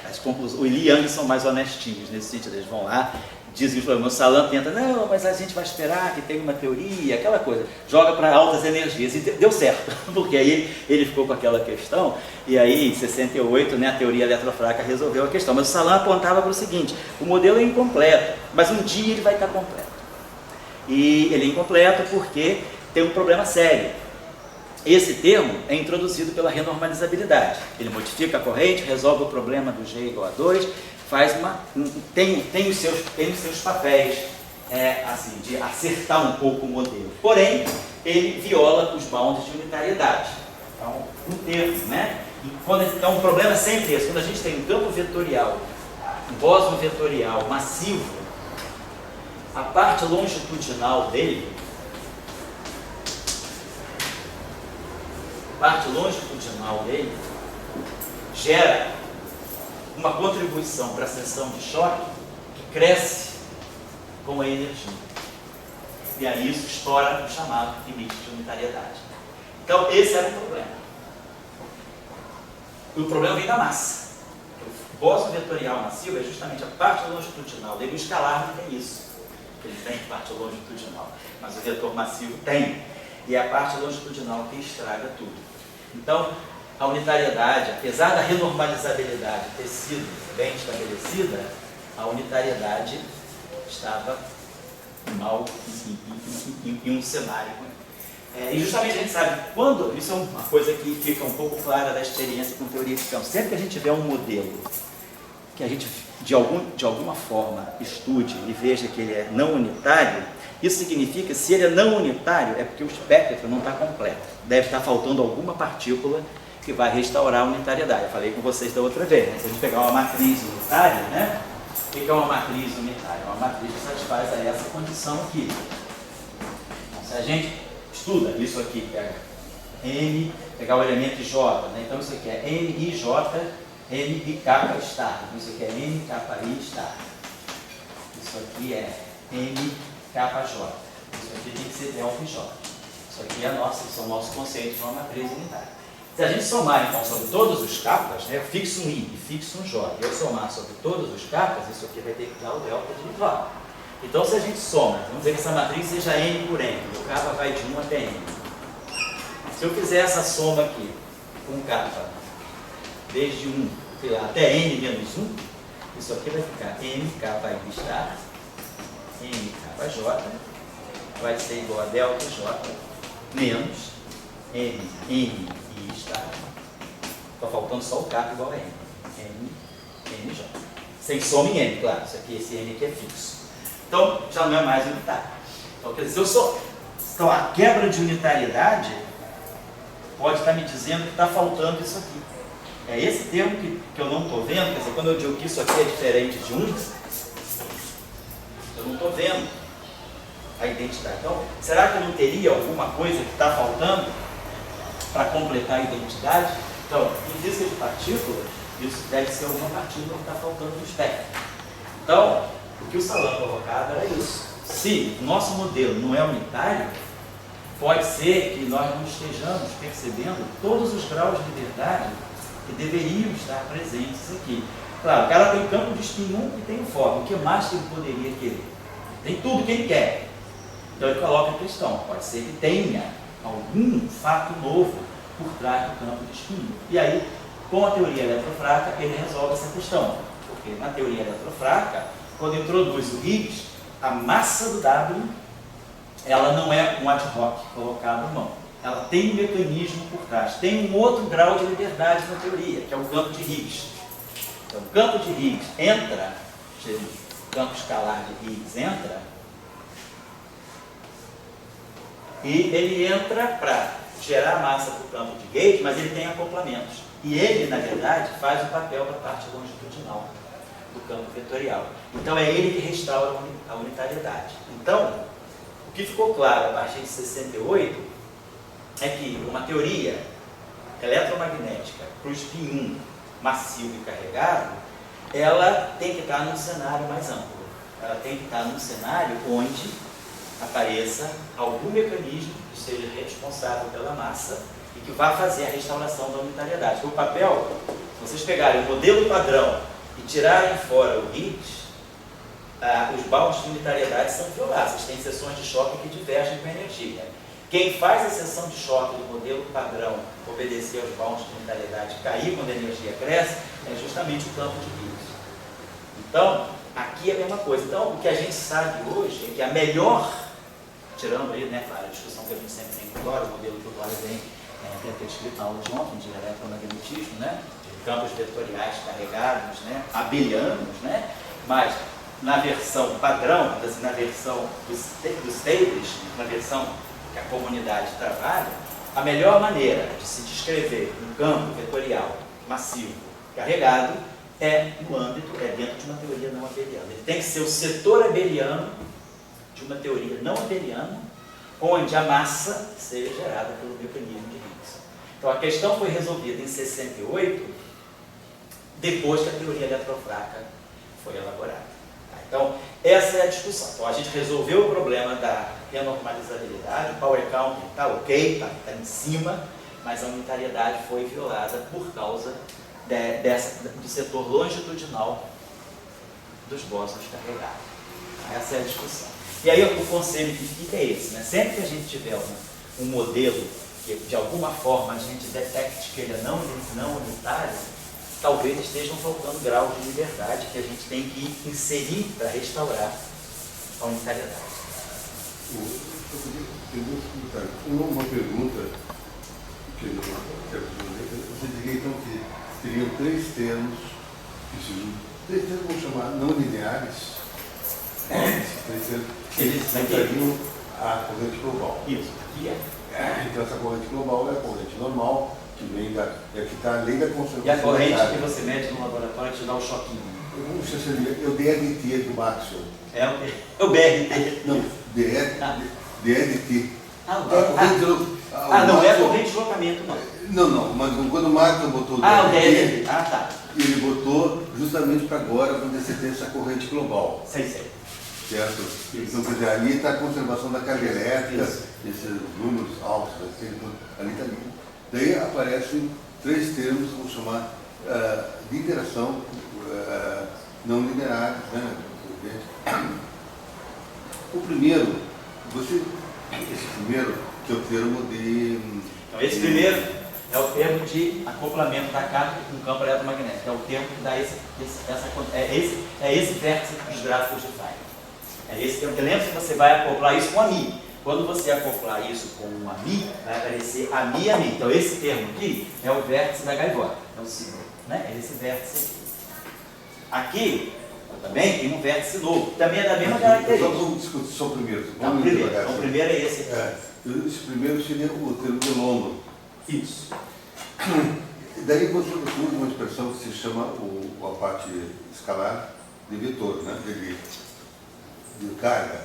as conclusões, o Li e Yang são mais honestinhos nesse sentido, eles vão lá, dizem que o Salan tenta, não, mas a gente vai esperar que tenha uma teoria, aquela coisa, joga para altas energias, e deu certo, porque aí ele ficou com aquela questão, e aí em 68, né, a teoria eletrofraca resolveu a questão, mas o Salan apontava para o seguinte, o modelo é incompleto, mas um dia ele vai estar completo, e ele é incompleto porque tem um problema sério. Esse termo é introduzido pela renormalizabilidade, ele modifica a corrente, resolve o problema do G igual a 2, tem os seus papéis assim, de acertar um pouco o modelo. Porém, ele viola os bounds de unitariedade. Então, um termo, né? Então, o problema é sempre esse. Quando a gente tem um campo vetorial, um bóson vetorial massivo, a parte longitudinal dele, gera uma contribuição para a seção de choque que cresce com a energia. E aí isso estoura o chamado limite de unitariedade. Então esse era o problema. E o problema vem da massa. O bóson vetorial massivo é justamente a parte longitudinal dele. O escalar não tem isso. Ele tem parte longitudinal, mas o vetor massivo tem. E é a parte longitudinal que estraga tudo. Então, a unitariedade, apesar da renormalizabilidade ter sido bem estabelecida, a unitariedade estava mal em um cenário. E justamente a gente sabe quando, isso é uma coisa que fica um pouco clara da experiência com teoria de campo, sempre que a gente tiver um modelo que a gente de alguma forma estude e veja que ele é não unitário, isso significa que se ele é não unitário é porque o espectro não está completo, deve estar faltando alguma partícula que vai restaurar a unitariedade. Eu falei com vocês da outra vez, né? Se a gente pegar uma matriz unitária, né? O que é uma matriz unitária? Uma matriz que satisfaz a essa condição aqui. Então, se a gente estuda isso aqui, pega N, pegar o elemento J, né? Então isso aqui é NIJ, NIK star. Isso aqui é NKI star. Isso aqui é NKJ. Isso aqui tem que ser delta J. Isso aqui é o nosso conceito de uma matriz unitária. Se a gente somar, então, sobre todos os capas, né, eu fixo um I e fixo um J, e eu somar sobre todos os capas, isso aqui vai ter que dar o delta de J. Então, se a gente soma, vamos dizer que essa matriz seja N por N, o capa vai de 1 até N. Se eu fizer essa soma aqui, com capa, desde 1 até N menos 1, isso aqui vai ficar N capa I star, N capa alfa J vai ser igual a delta J menos M i estágio. Está faltando só o K igual a M. N J. Sem soma em N, claro. Isso aqui, esse N aqui é fixo. Então, já não é mais unitário. Então, quer dizer, então, a quebra de unitariedade pode estar me dizendo que está faltando isso aqui. É esse termo que eu não estou vendo. Quer dizer, quando eu digo que isso aqui é diferente de 1, eu não estou vendo a identidade. Então, será que eu não teria alguma coisa que está faltando para completar a identidade? Então, em física de partículas, isso deve ser alguma partícula que está faltando no espectro. Então, o que o Salan colocava era isso. Se o nosso modelo não é unitário, pode ser que nós não estejamos percebendo todos os graus de liberdade que deveriam estar presentes aqui. Claro, o cara tem campo de spin 1 e tem o fórum. O que mais que ele poderia querer? Tem tudo que ele quer. Então ele coloca a questão. Pode ser que tenha algum fato novo por trás do campo de spin 1. E aí, com a teoria eletrofraca, ele resolve essa questão. Porque na teoria eletrofraca, quando introduz o Higgs, a massa do W, ela não é um ad hoc colocado à mão. Ela tem um mecanismo por trás. Tem um outro grau de liberdade na teoria, que é o campo de Higgs. Então, o campo de Higgs entra, o campo escalar de Higgs entra, e ele entra para gerar massa para o campo de gauge, mas ele tem acoplamentos. E ele, na verdade, faz o papel da parte longitudinal do campo vetorial. Então, é ele que restaura a unitariedade. Então, o que ficou claro a partir de 68 é que uma teoria eletromagnética para o spin 1 massivo e carregado, ela tem que estar num cenário mais amplo. Ela tem que estar num cenário onde apareça algum mecanismo que seja responsável pela massa e que vá fazer a restauração da unitariedade. Porque o papel, se vocês pegarem o modelo padrão e tirarem fora o Higgs, os bounds de unitariedade são violados. Vocês têm seções de choque que divergem com a energia. Quem faz a seção de choque do modelo padrão obedecer aos bounds de unitariedade cair quando a energia cresce é justamente o campo de Higgs. Então, aqui é a mesma coisa. Então, o que a gente sabe hoje é que a melhor, tirando aí, né, claro, a discussão que a gente sempre tem com o Dória, o modelo que o Dória vem ter escrito na aula de ontem, de eletromagnetismo, né, de campos vetoriais carregados, né, abelianos, né, mas na versão padrão, na versão dos tables, na versão que a comunidade trabalha, a melhor maneira de se descrever um campo vetorial massivo carregado é no âmbito, é dentro de uma teoria não abeliana. Ele tem que ser o setor abeliano de uma teoria não abeliana, onde a massa seja gerada pelo mecanismo de Higgs. Então a questão foi resolvida em 68, depois que a teoria eletrofraca foi elaborada. Então, essa é a discussão. Então, a gente resolveu o problema da renormalizabilidade, o power count está ok, está em cima, mas a unitariedade foi violada por causa do setor longitudinal dos bósons carregados. Essa é a discussão. E aí, o conselho que fica é esse, né? Sempre que a gente tiver um modelo que, de alguma forma, a gente detecte que ele é não unitário, talvez estejam faltando graus de liberdade que a gente tem que inserir para restaurar a unitariedade. Uma pergunta que você diria então que teriam três termos vamos chamar não lineares, três termos que explicariam a corrente global. Isso, aqui é. Então essa corrente global é a corrente normal, que vem que está além da conservação. E a corrente que você mede no laboratório te dá o choquinho. Eu não sei se é o DRT do Maxwell. É o BRT. Não, DRT. Não é corrente de deslocamento, não. Não, mas quando o Maxwell botou o DRT. Tá. Ele botou justamente para agora, quando você tem essa corrente global. Sei. Certo? Então, quer dizer, ali está a conservação da carga elétrica, esses números altos, ali está ali. Daí aparecem três termos, vamos chamar de interação não lineares, né? O primeiro, esse primeiro, que é o termo de... Então, esse primeiro é o termo de acoplamento da carga com o campo eletromagnético. É o termo que dá esse vértice dos gráficos de Feynman. É esse termo, porque lembra que você vai acoplar isso com a mi. Quando você acoplar isso com a mi, vai aparecer a mi e a mi. Então esse termo aqui é o vértice da gaivota, é o símbolo, né? É esse vértice aqui. Aqui também tem um vértice novo, também é da mesma característica. Então vamos discutir só o primeiro. Não, o primeiro é esse aqui. Esse primeiro seria o termo de London. Isso. Daí você usa uma expressão que se chama a parte escalar de vetor, né? De carga.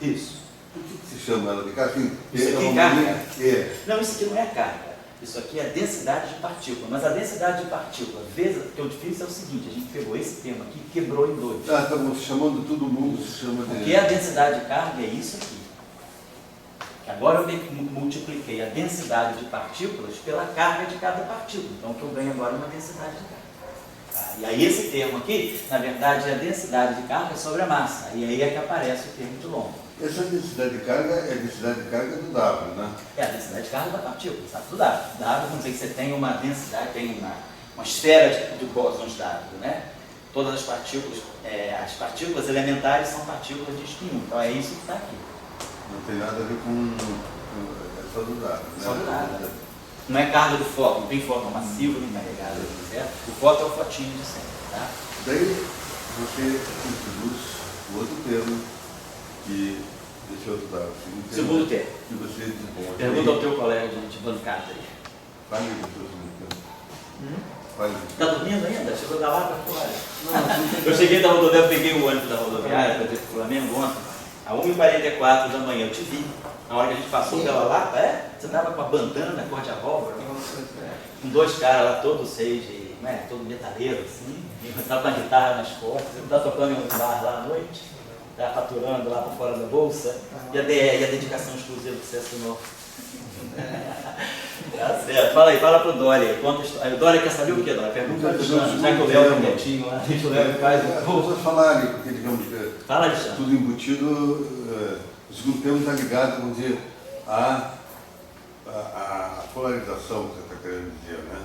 Isso. Por que se chama ela de carga? Assim, Isso aqui é uma carga? É. Não, isso aqui não é carga. Isso aqui é densidade de partícula. Mas a densidade de partícula, porque o difícil é o seguinte, a gente pegou esse termo aqui e quebrou em dois. Ah, estamos chamando todo mundo, se chama de... Porque a densidade de carga é isso aqui. Agora eu multipliquei a densidade de partículas pela carga de cada partícula. Então o que eu ganho agora é uma densidade de carga. E aí esse termo aqui, na verdade, é a densidade de carga sobre a massa. E aí é que aparece o termo de London. Essa densidade de carga é a densidade de carga do W, né? É a densidade de carga da partícula, sabe? Do W. W, vamos dizer que você tem uma densidade, tem uma esfera de bósons W, né? Todas as partículas elementares são partículas de spin 1. Então é isso que está aqui. Não tem nada a ver com... É só do W, né? Só do W. Não é carga do fóton, não tem fóton massivo nem carregado, certo? O fóton é o fotinho de sempre, tá? Daí você introduz o outro termo que... Esse outro W. Segundo termo. Que você... Bom, Pergunta ao teu colega de bancada aí. Fale do seu segundo termo. Fale. Tá dormindo ainda? Chegou da lá para fora. Eu cheguei da rodoviária, peguei o ônibus da rodoviária para ver o Flamengo ontem, a 1h44 da manhã, eu te vi. Na hora que a gente passou pela Lapa, você estava com a bandana cor de abóbora, com dois caras lá, todos seis, todo metaleiro, assim, estava com a guitarra nas costas, eu estava tocando em um bar lá à noite, estava faturando lá por fora da bolsa, e a dedicação exclusiva que você assinou. Tá certo. Fala aí, fala pro Dória. Conta a história. O Dória quer saber o que, Dória? Pergunta para o Alexandre. Já que o Léo é quietinho lá, deixa o Léo faz. Vamos falar ali, porque digamos fala, Alexandre. tudo embutido, o segundo termo está ligado, vamos dizer, à polarização que você está querendo dizer, né?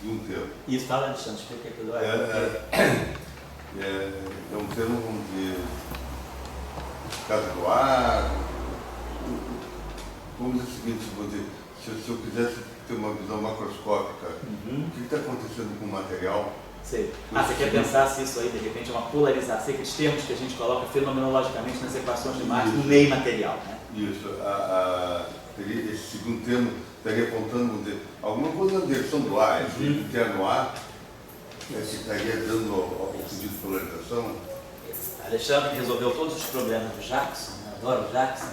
De um termo. Isso, fala, Alexandre, explica aqui o Dória. É um termo, vamos dizer, casa do ar. Vamos dizer o seguinte, vou dizer, se eu quisesse ter uma visão macroscópica, o que está acontecendo com o material? Sei. Você quer pensar se isso aí, de repente, é uma polarização, aqueles termos que a gente coloca fenomenologicamente nas equações de Marx, no meio material, né? Isso. Esse segundo termo estaria apontando, vamos dizer, alguma coisa na direção do ar, esse interno ar, que estaria dando ao sentido de polarização. Alexandre resolveu todos os problemas do Jackson, né? Adoro o Jackson.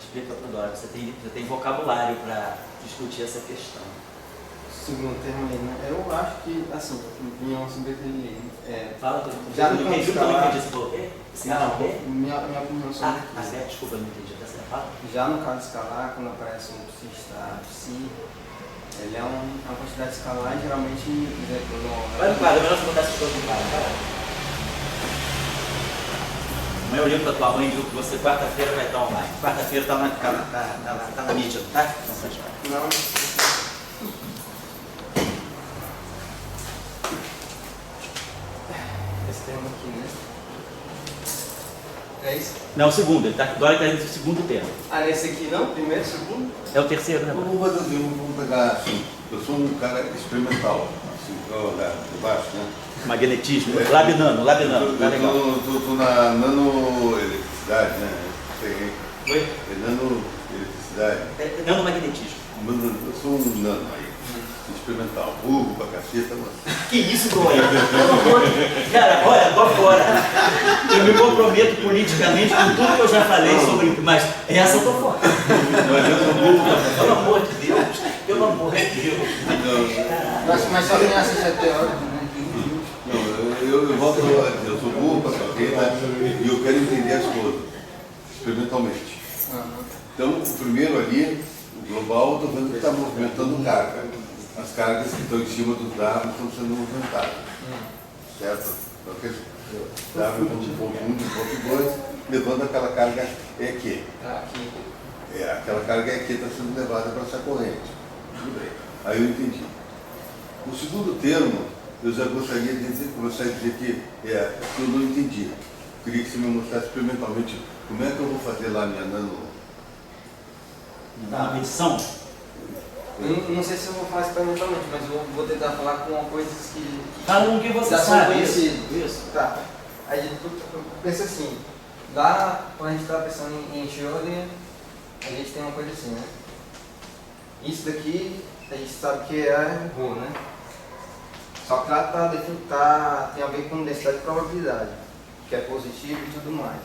Explica para o Dória, você tem vocabulário para discutir essa questão. Segundo termo aí, né? Eu acho que, assim, opinião sobre ele. Fala tudo. Já não entendi, não entendi. Você falou o quê? Minha opinião sobre ele. Desculpa, não entendi. Até você fala. Já no caso escalar, quando aparece um psi, ele é uma quantidade escalar, geralmente. Vai no quadro, é melhor você botar essas coisas no quadro. Amanhã eu ligo para tua mãe e digo que você quarta-feira vai estar online. Quarta-feira está na mídia, tá? Não. Esse termo aqui, né? É isso? Não, o segundo. O Dória está indo no segundo termo. Ah, nesse aqui não? Primeiro, segundo? É o terceiro, né? Vamos pegar assim, eu sou um cara experimental, assim, de baixo, né? Magnetismo, labinano, tá legal. Estou na nanoeletricidade, né? Oi? É nanoeletricidade. Nanomagnetismo. Eu sou um nano aí, experimental, burro pra caceta, mas... Que isso, Dória? Cara, olha, tô fora. Eu me comprometo politicamente com tudo que eu já falei sobre... Mas essa eu tô fora. Mas eu sou burro, Pelo amor de Deus. Pelo amor de Deus. Mas só quem acha é teórico, né? Não, eu volto a dizer, eu sou burro pra caceta e eu quero entender as coisas, experimentalmente. Então, o primeiro ali, o global, estou vendo que está movimentando carga. As cargas que estão em cima dos W estão sendo movimentadas. Certo? Então, W ponto 1 de ponto 2, levando aquela carga EQ. Aquela carga EQ está sendo levada para essa corrente. Tudo bem. Aí eu entendi. O segundo termo, eu já gostaria de começar a dizer que eu não entendi. queria que você me mostrasse experimentalmente como é que eu vou fazer lá minha Na medição? Não sei se eu vou falar experimentalmente, mas eu vou tentar falar com coisas que Fala com o que você já são sabe. conhecidas. Isso. Tá. Aí eu penso assim, lá quando a gente está pensando em Schrödinger, a gente tem uma coisa assim, né? Isso daqui a gente sabe que é ρ, né? Só que lá tem a ver com densidade de probabilidade, que é positivo e tudo mais.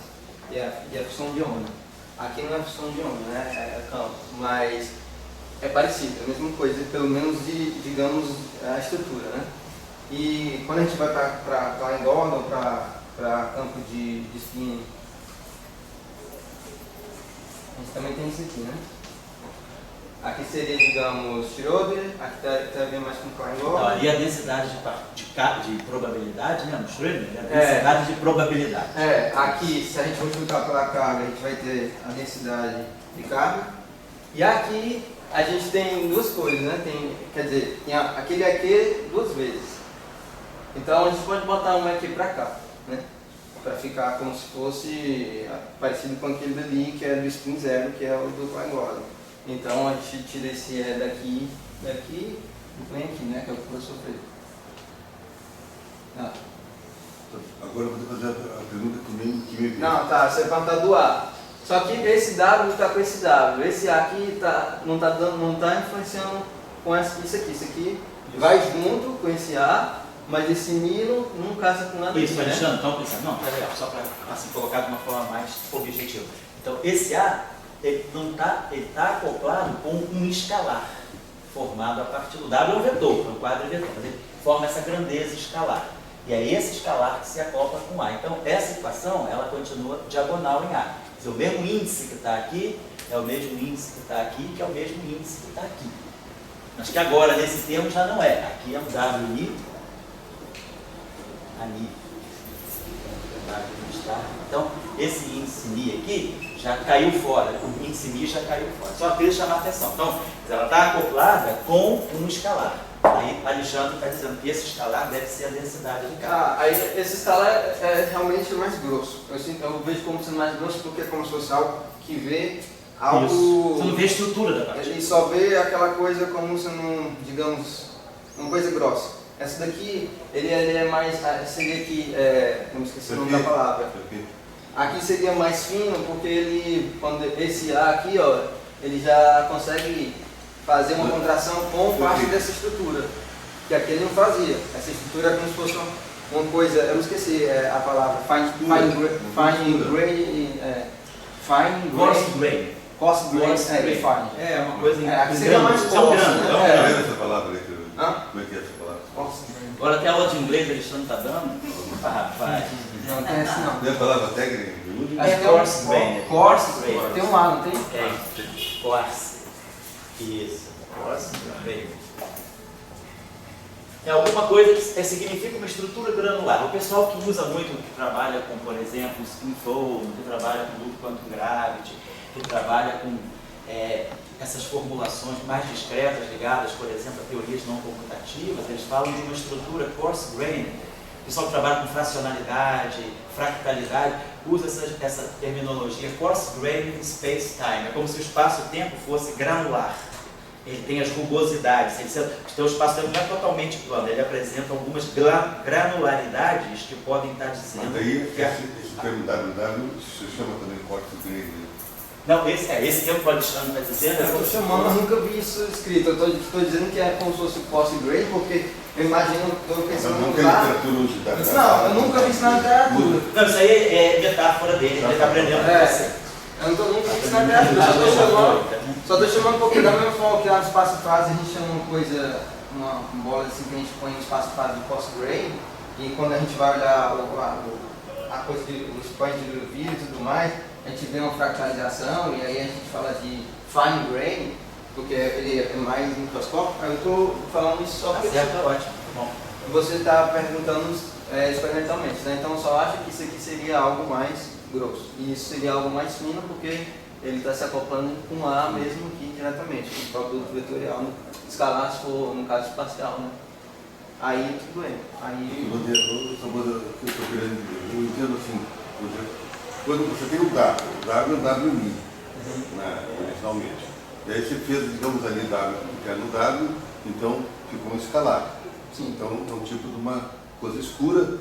E é função de onda. Aqui não é função de onda, né? É campo, mas é parecido, é a mesma coisa, pelo menos digamos, a estrutura, né? E quando a gente vai para Klein Gordon, para campo de spin, a gente também tem isso aqui, né? Aqui seria, digamos, Schrödinger, aqui tem a ver mais com Klein Gordon. Então, ali a densidade de probabilidade, né? No Schrödinger, a densidade de probabilidade. Aqui, se a gente multiplicar pela carga, a gente vai ter a densidade de carga. E aqui a gente tem duas coisas, né? Quer dizer, tem aquele aqui duas vezes. Então a gente pode botar um aqui para cá, né? Para ficar como se fosse parecido com aquele dali, que é do spin zero, que é o do Klein Gordon. Então a gente tira esse E daqui e põe aqui, né? Que é o que o professor fez. Agora eu vou fazer a pergunta que me veio. Não, tá, você vai perguntar do A. Só que esse W está com esse W. Esse A aqui não tá influenciando com isso aqui. Isso aqui vai junto com esse A, mas esse milo não casa com nada Isso, disso, né? Alexandre, então pensando, não, tá legal, só para assim, colocar de uma forma mais objetiva. Então, esse A, ele está acoplado com um escalar, formado a partir do W, é um vetor, é um quadro vetor, mas ele forma essa grandeza escalar. E é esse escalar que se acopla com A. Então, essa equação, ela continua diagonal em A. Quer dizer, o mesmo índice que está aqui, é o mesmo índice que está aqui, que é o mesmo índice que está aqui. Mas que agora, nesse termo, já não é. Aqui é um WI, ali. Então, esse índice Mi aqui já caiu fora, o índice Mi já caiu fora. Só queria chamar a atenção. Então, ela está acoplada com um escalar. Aí, Alexandre está dizendo que esse escalar deve ser a densidade de carga. Aí esse escalar é realmente mais grosso. Eu vejo como sendo mais grosso porque é como se fosse algo que vê algo... Isso. Você não vê a estrutura da partícula. Ele só vê aquela coisa como sendo, digamos, uma coisa grossa. Essa daqui, ele é mais, seria aqui, eu me esqueci o nome da palavra. Aqui seria mais fino porque esse A aqui, ó, ele já consegue fazer uma contração com parte dessa estrutura, que aqui ele não fazia. Essa estrutura é como se fosse uma coisa, eu me esqueci a palavra, fine grain. Coarse grain, fine. É uma coisa aqui seria mais coarse, né? Essa palavra aí, como é que é essa palavra? Agora tem aula de inglês, Alexandre está dando? Rapaz. Não tem essa não. Não é a palavra técnica? Coarse grain. Coarse, tem um A, não tem? Coarse. Isso. Coarse grain. É alguma coisa que significa uma estrutura granular. O pessoal que usa muito, que trabalha com, por exemplo, spin fold, que trabalha com loop quantum gravity, que trabalha com essas formulações mais discretas ligadas, por exemplo, a teorias não comutativas, eles falam de uma estrutura coarse grain. O pessoal que trabalha com fracionalidade, fractalidade, usa essa terminologia coarse grain in space-time. É como se o espaço-tempo fosse granular. Ele tem as rugosidades, o espaço-tempo não é totalmente plano, ele apresenta algumas granularidades que podem estar dizendo... Mas aí, esse termo WW se chama também coarse grain. Não, esse termo que o Alexandre está dizendo... Eu estou chamando, mas nunca vi isso escrito. Eu estou dizendo que é como se fosse coarse grain, porque eu imagino, estou pensando nunca lá... literatura hoje Não, eu nunca vi isso na literatura. Não, isso aí é metáfora dele, ele está aprendendo com você. Eu nunca vi isso na literatura, só estou chamando porque da mesma forma que lá no espaço-fase a gente chama uma coisa, uma bola assim que a gente põe no espaço-fase do coarse grain, e quando a gente vai olhar a coisa dos pães de vírus e tudo mais, a gente vê uma fractalização e aí a gente fala de fine grain, porque ele é mais microscópico. Aí eu estou falando isso só porque Ótimo, bom. você está perguntando experimentalmente, né? Então eu só acho que isso aqui seria algo mais grosso. E isso seria algo mais fino porque ele está se acoplando com A mesmo aqui diretamente, com o produto vetorial, né? Escalar se for no caso espacial, né? Aí tudo bem. Aí... Eu entendo assim, Por exemplo, quando você tem o W é um WMI, né, originalmente. E aí você fez, digamos ali, W interno W, então ficou um escalar. Sim. Então é um tipo de uma coisa escura,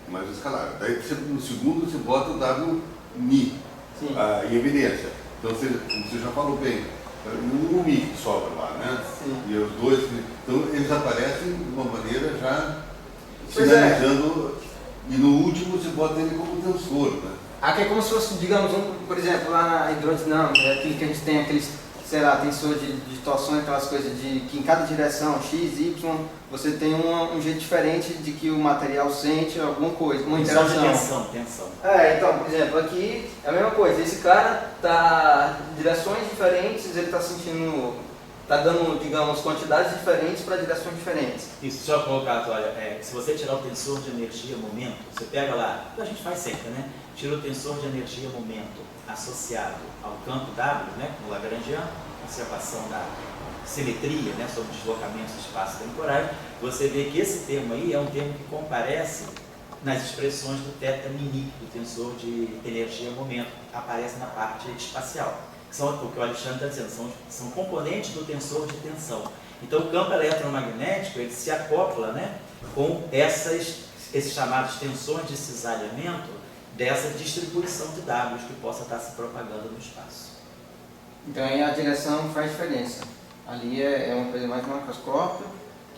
mais escalar. Daí você, no segundo você bota o WMI em evidência. Então você já falou bem, o Mi que sobra lá, né? Sim. E os dois, então eles aparecem de uma maneira já Pois sinalizando, e no último você bota ele como tensor, né? Aqui é como se fosse, digamos, por exemplo, lá na hidrodinâmica, é aquilo que a gente tem, aqueles, sei lá, tensor de torções, aquelas coisas de que em cada direção, X, Y, você tem um jeito diferente de que o material sente alguma coisa, uma interação. Tensão. Então, por exemplo, aqui é a mesma coisa, esse cara está em direções diferentes, ele está sentindo, está dando, digamos, quantidades diferentes para direções diferentes. Isso, só colocar, olha, se você tirar o tensor de energia momento, você pega lá, a gente faz sempre, né? Tira o tensor de energia momento associado ao campo W, né, no Lagrangiano, observação da simetria, né, sobre deslocamentos espaço-temporais, você vê que esse termo aí é um termo que comparece nas expressões do θ mini, do tensor de energia momento, aparece na parte espacial. Que são o que o Alexandre está dizendo, são componentes do tensor de tensão. Então o campo eletromagnético ele se acopla, né, com esses chamados tensores de cisalhamento dessa distribuição de Ws que possa estar se propagando no espaço. Então aí a direção faz diferença. Ali é uma coisa mais macroscópica,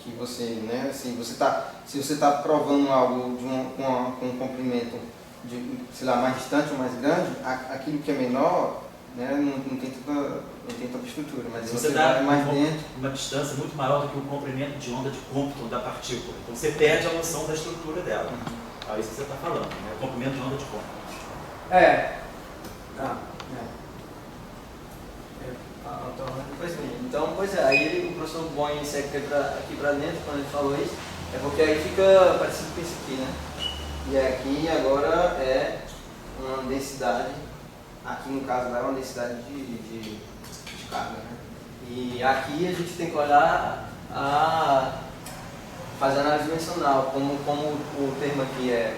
que você, né, se você está provando algo com um comprimento de, sei lá, mais distante ou mais grande, aquilo que é menor, né, não tem tanta estrutura, mas se você dá vai mais dentro. Uma distância muito maior do que o comprimento de onda de Compton da partícula, então você perde a noção da estrutura dela. É isso que você está falando, né? O comprimento de onda de Compton. Então, pois é, aí o professor Boeing segue aqui para dentro quando ele falou isso, é porque aí fica parecido com isso aqui, né? E aqui agora é uma densidade, aqui no caso lá é uma densidade de carga, né? E aqui a gente tem que olhar fazer análise dimensional, como o termo aqui é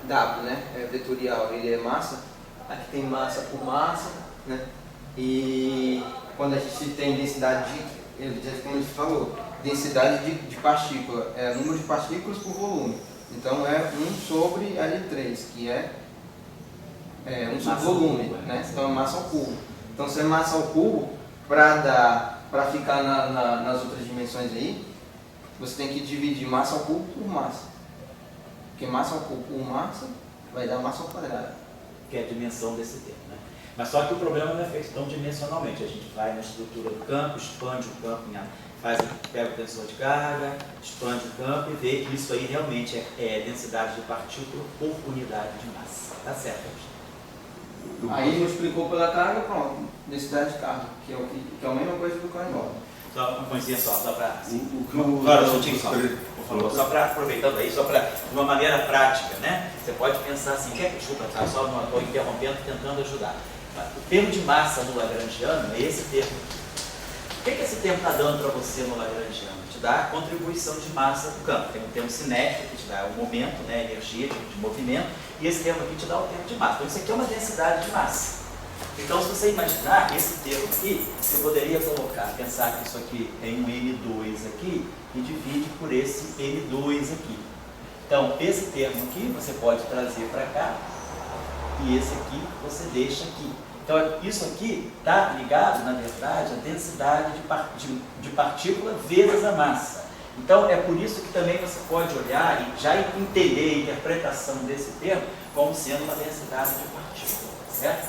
W, né? É vetorial, ele é massa, aqui tem massa por massa, né? E quando a gente tem densidade como a gente falou, densidade de partícula, é número de partículas por volume. Então é 1 sobre L3, que é 1 sobre volume, né? Então é massa ao cubo. Então se é massa ao cubo, para ficar nas outras dimensões aí, você tem que dividir massa ao cubo por massa. Porque massa ao cubo por massa vai dar massa ao quadrado. Que é a dimensão desse termo, né? Mas só que o problema não é feito tão dimensionalmente. A gente vai na estrutura do campo, expande o campo, pega o tensor de carga, expande o campo e vê que isso aí realmente é densidade de partícula por unidade de massa. Tá certo, Aí multiplicou pela carga, pronto, densidade de carga, que é a mesma coisa do Carnot. Só uma coisinha só para... Só para aproveitando aí, só para de uma maneira prática, né? Você pode pensar assim, desculpa, tá? Só não estou interrompendo, tentando ajudar. O termo de massa no Lagrangiano é esse termo aqui. O que esse termo está dando para você no Lagrangiano? Te dá a contribuição de massa do campo. Tem um termo cinético que te dá o momento, né, energia de movimento, e esse termo aqui te dá o termo de massa. Então isso aqui é uma densidade de massa. Então se você imaginar esse termo aqui, você poderia pensar que isso aqui é um M2 aqui e divide por esse M2 aqui. Então esse termo aqui você pode trazer para cá e esse aqui você deixa aqui. Então, isso aqui está ligado, na verdade, à densidade de partícula vezes a massa. Então, é por isso que também você pode olhar e já entender a interpretação desse termo como sendo uma densidade de partícula, certo?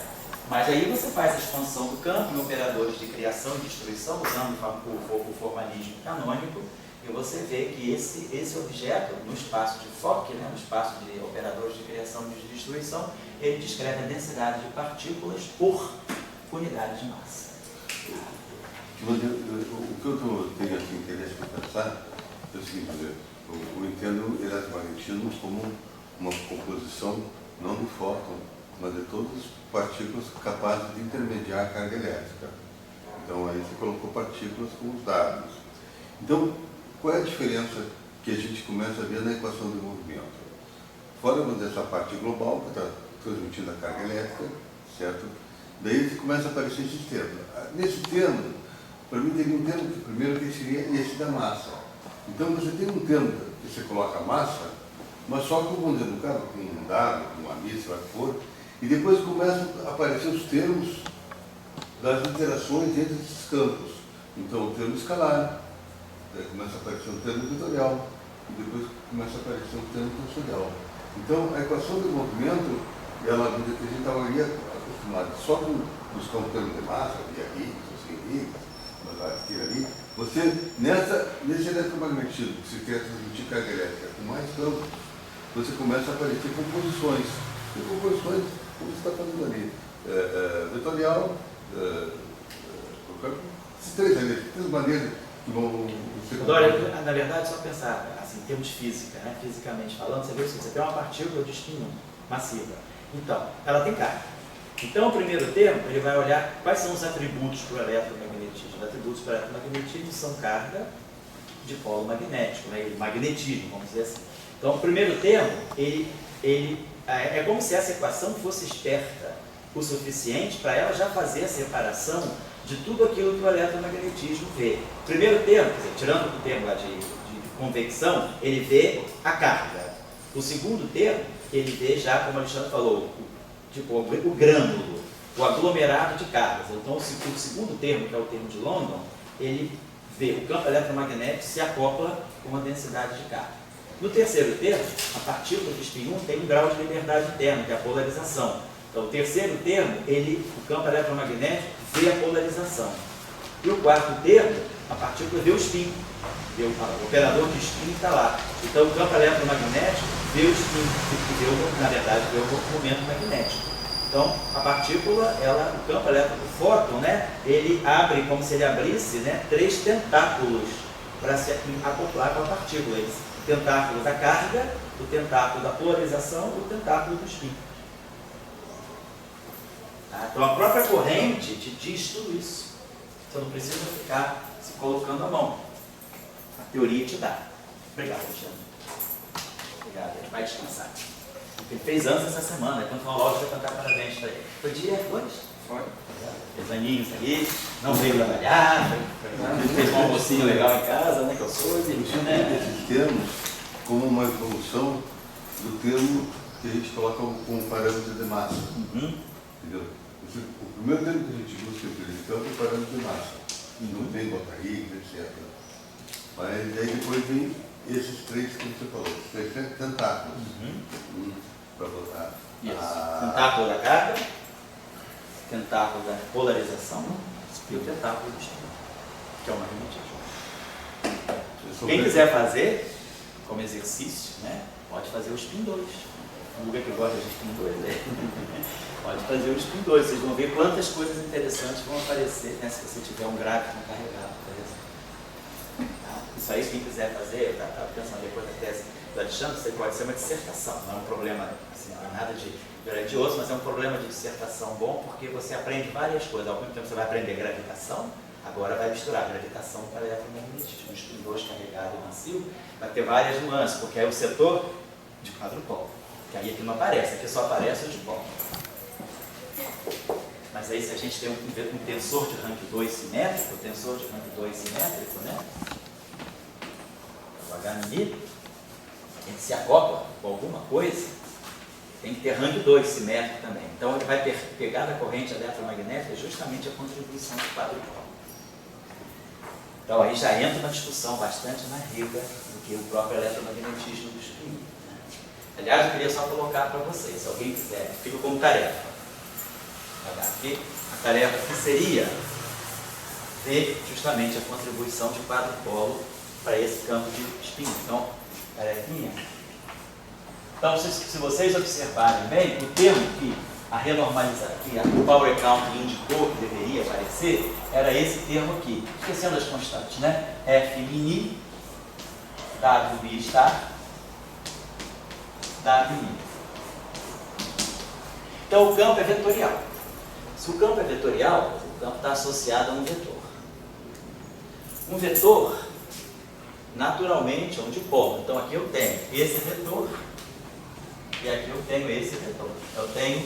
Mas aí você faz a expansão do campo em operadores de criação e destruição, usando o formalismo canônico, e você vê que esse objeto, no espaço de Fock, né, no espaço de operadores de criação e de destruição, ele descreve a densidade de partículas por unidade de massa. O que eu tenho aqui interesse para pensar é o seguinte, eu entendo o eletromagnetismo como uma composição não do fóton, mas de todas as partículas capazes de intermediar a carga elétrica. Então aí você colocou partículas com os dados. Então, qual é a diferença que a gente começa a ver na equação de movimento? fora dessa parte global que está transmitindo a carga elétrica, certo? Daí começa a aparecer esses termos. Nesse termo, para mim teria um termo que primeiro que seria esse da massa. Então você tem um termo que você coloca massa, mas só que vamos dizer, no caso, com um dado, com uma missa, o que for, e depois começam a aparecer os termos das interações entre esses campos. Então o termo escalar, daí começa a aparecer um termo vetorial, e depois começa a aparecer um termo tensorial. Então a equação do movimento, ela, a gente estava ali acostumado só com buscar um termo de massa, via Higgs, sem Higgs, ali, você, nesse eletromagnetismo, que você quer transmitir carga elétrica com mais campos, você começa a aparecer composições. E composições, como você está fazendo ali, vetorial, esses três maneiras que vão... Dória, na verdade, só pensar assim, em termos de física, né? Fisicamente falando, você vê assim, você tem uma partícula de spin 1, massiva. Então, ela tem carga. Então, o primeiro termo, ele vai olhar quais são os atributos para o eletromagnetismo. Os atributos para o eletromagnetismo são carga de polo magnético, né? Magnetismo, vamos dizer assim. Então, o primeiro termo, ele é como se essa equação fosse esperta o suficiente para ela já fazer a separação de tudo aquilo que o eletromagnetismo vê. O primeiro termo, quer dizer, tirando o termo lá de convecção, ele vê a carga. O segundo termo, ele vê já, como o Alexandre falou, o grânulo, o aglomerado de cargas. Então, o segundo termo, que é o termo de London, ele vê o campo eletromagnético se acopla com uma densidade de carga. No terceiro termo, a partícula de spin 1 tem um grau de liberdade interna, que é a polarização. Então, o terceiro termo, o campo eletromagnético vê a polarização. E o quarto termo, a partícula vê o spin, o operador de spin está lá. Então, o campo eletromagnético vê o spin, que na verdade, vê o momento magnético. Então, a partícula, o campo elétrico, o fóton, né, ele abre como se ele abrisse, né, 3 tentáculos para se acoplar com a partícula. O tentáculo da carga, o tentáculo da polarização e o tentáculo do spin. Então, a própria corrente te diz tudo isso. Você não precisa ficar se colocando a mão. A teoria te dá. Obrigado, Alexandre. Obrigado, ele vai descansar. Ele fez anos essa semana, então foi uma loja para cantar parabéns para ele. Foi dia 2? Foi. Fez aninhos ali, não veio trabalhar, fez um almocinho legal em casa, né, que eu sou. Eu sempre esses termos como uma evolução do termo que a gente coloca como parâmetro de massa. Entendeu? O primeiro termo que a gente busca em campo é o parâmetro de massa. Não tem bota Higgs, etc. Mas aí depois vem esses 3 que você falou, os 3 tentáculos. Para botar. Tentáculo da carga, tentáculo da polarização e o tentáculo do spin, que é o magnetismo. Quem quiser fazer como exercício, né, pode fazer o spin 2. O Guga que gosta de spin 2, né? Pode fazer o spin 2. Vocês vão ver quantas coisas interessantes vão aparecer, né, se você tiver um gráfico carregado, por exemplo. Isso aí, quem quiser fazer, eu estava pensando depois da tese do Alexandre, você pode ser uma dissertação. Não é um problema, assim, não é nada de grandioso, mas é um problema de dissertação bom, porque você aprende várias coisas. Ao mesmo tempo você vai aprender gravitação, agora vai misturar gravitação com eletromagnetismo. O spin 2 carregado e massivo vai ter várias nuances, porque aí o setor de quadrupolo, que aí aqui não aparece, aqui só aparece o dipolo. Mas aí se a gente tem um tensor de rank 2 simétrico, né? O HMI, a gente se acopla com alguma coisa, tem que ter rank 2 simétrico também. Então ele vai pegar da corrente eletromagnética justamente a contribuição do quadrupolo. Então aí já entra uma discussão bastante mais rica do que o próprio eletromagnetismo do spin. Né? Aliás, eu queria só colocar para vocês, se alguém quiser, fica como tarefa. Aqui, a tarefa que seria ver justamente a contribuição de quadrupolo para esse campo de spin. Então, tarefinha. Então, se vocês observarem bem, o termo que a renormalização, que o Power Count indicou que deveria aparecer, era esse termo aqui, esquecendo as constantes, né? F mini, W star, W mini. Então, o campo é vetorial. Se o campo é vetorial, o campo está associado a um vetor. Um vetor, naturalmente, é um dipolo. Então, aqui eu tenho esse vetor e aqui eu tenho esse vetor. Eu tenho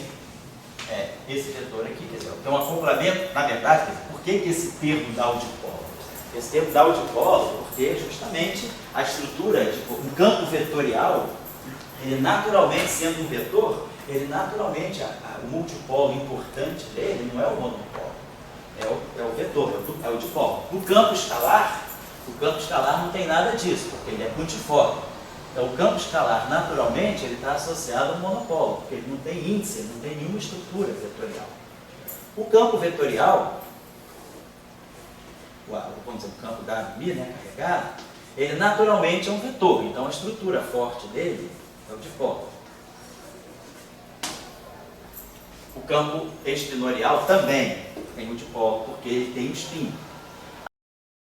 esse vetor aqui, quer dizer, eu tenho um acoplamento, na verdade, por que esse termo dá o dipolo? Esse termo dá o dipolo porque justamente a estrutura, tipo, um campo vetorial, ele naturalmente sendo um vetor, ele naturalmente, o multipolo importante dele não é o monopolo, é o vetor, é o dipolo. No campo escalar, o campo escalar não tem nada disso, porque ele é multiforme. Então, o campo escalar, naturalmente, ele está associado ao monopolo, porque ele não tem índice, ele não tem nenhuma estrutura vetorial. O campo vetorial, vamos dizer, o campo W, né, carregado, ele naturalmente é um vetor, então a estrutura forte dele é o dipolo. O campo espinorial também tem o dipolo, porque ele tem um espinho.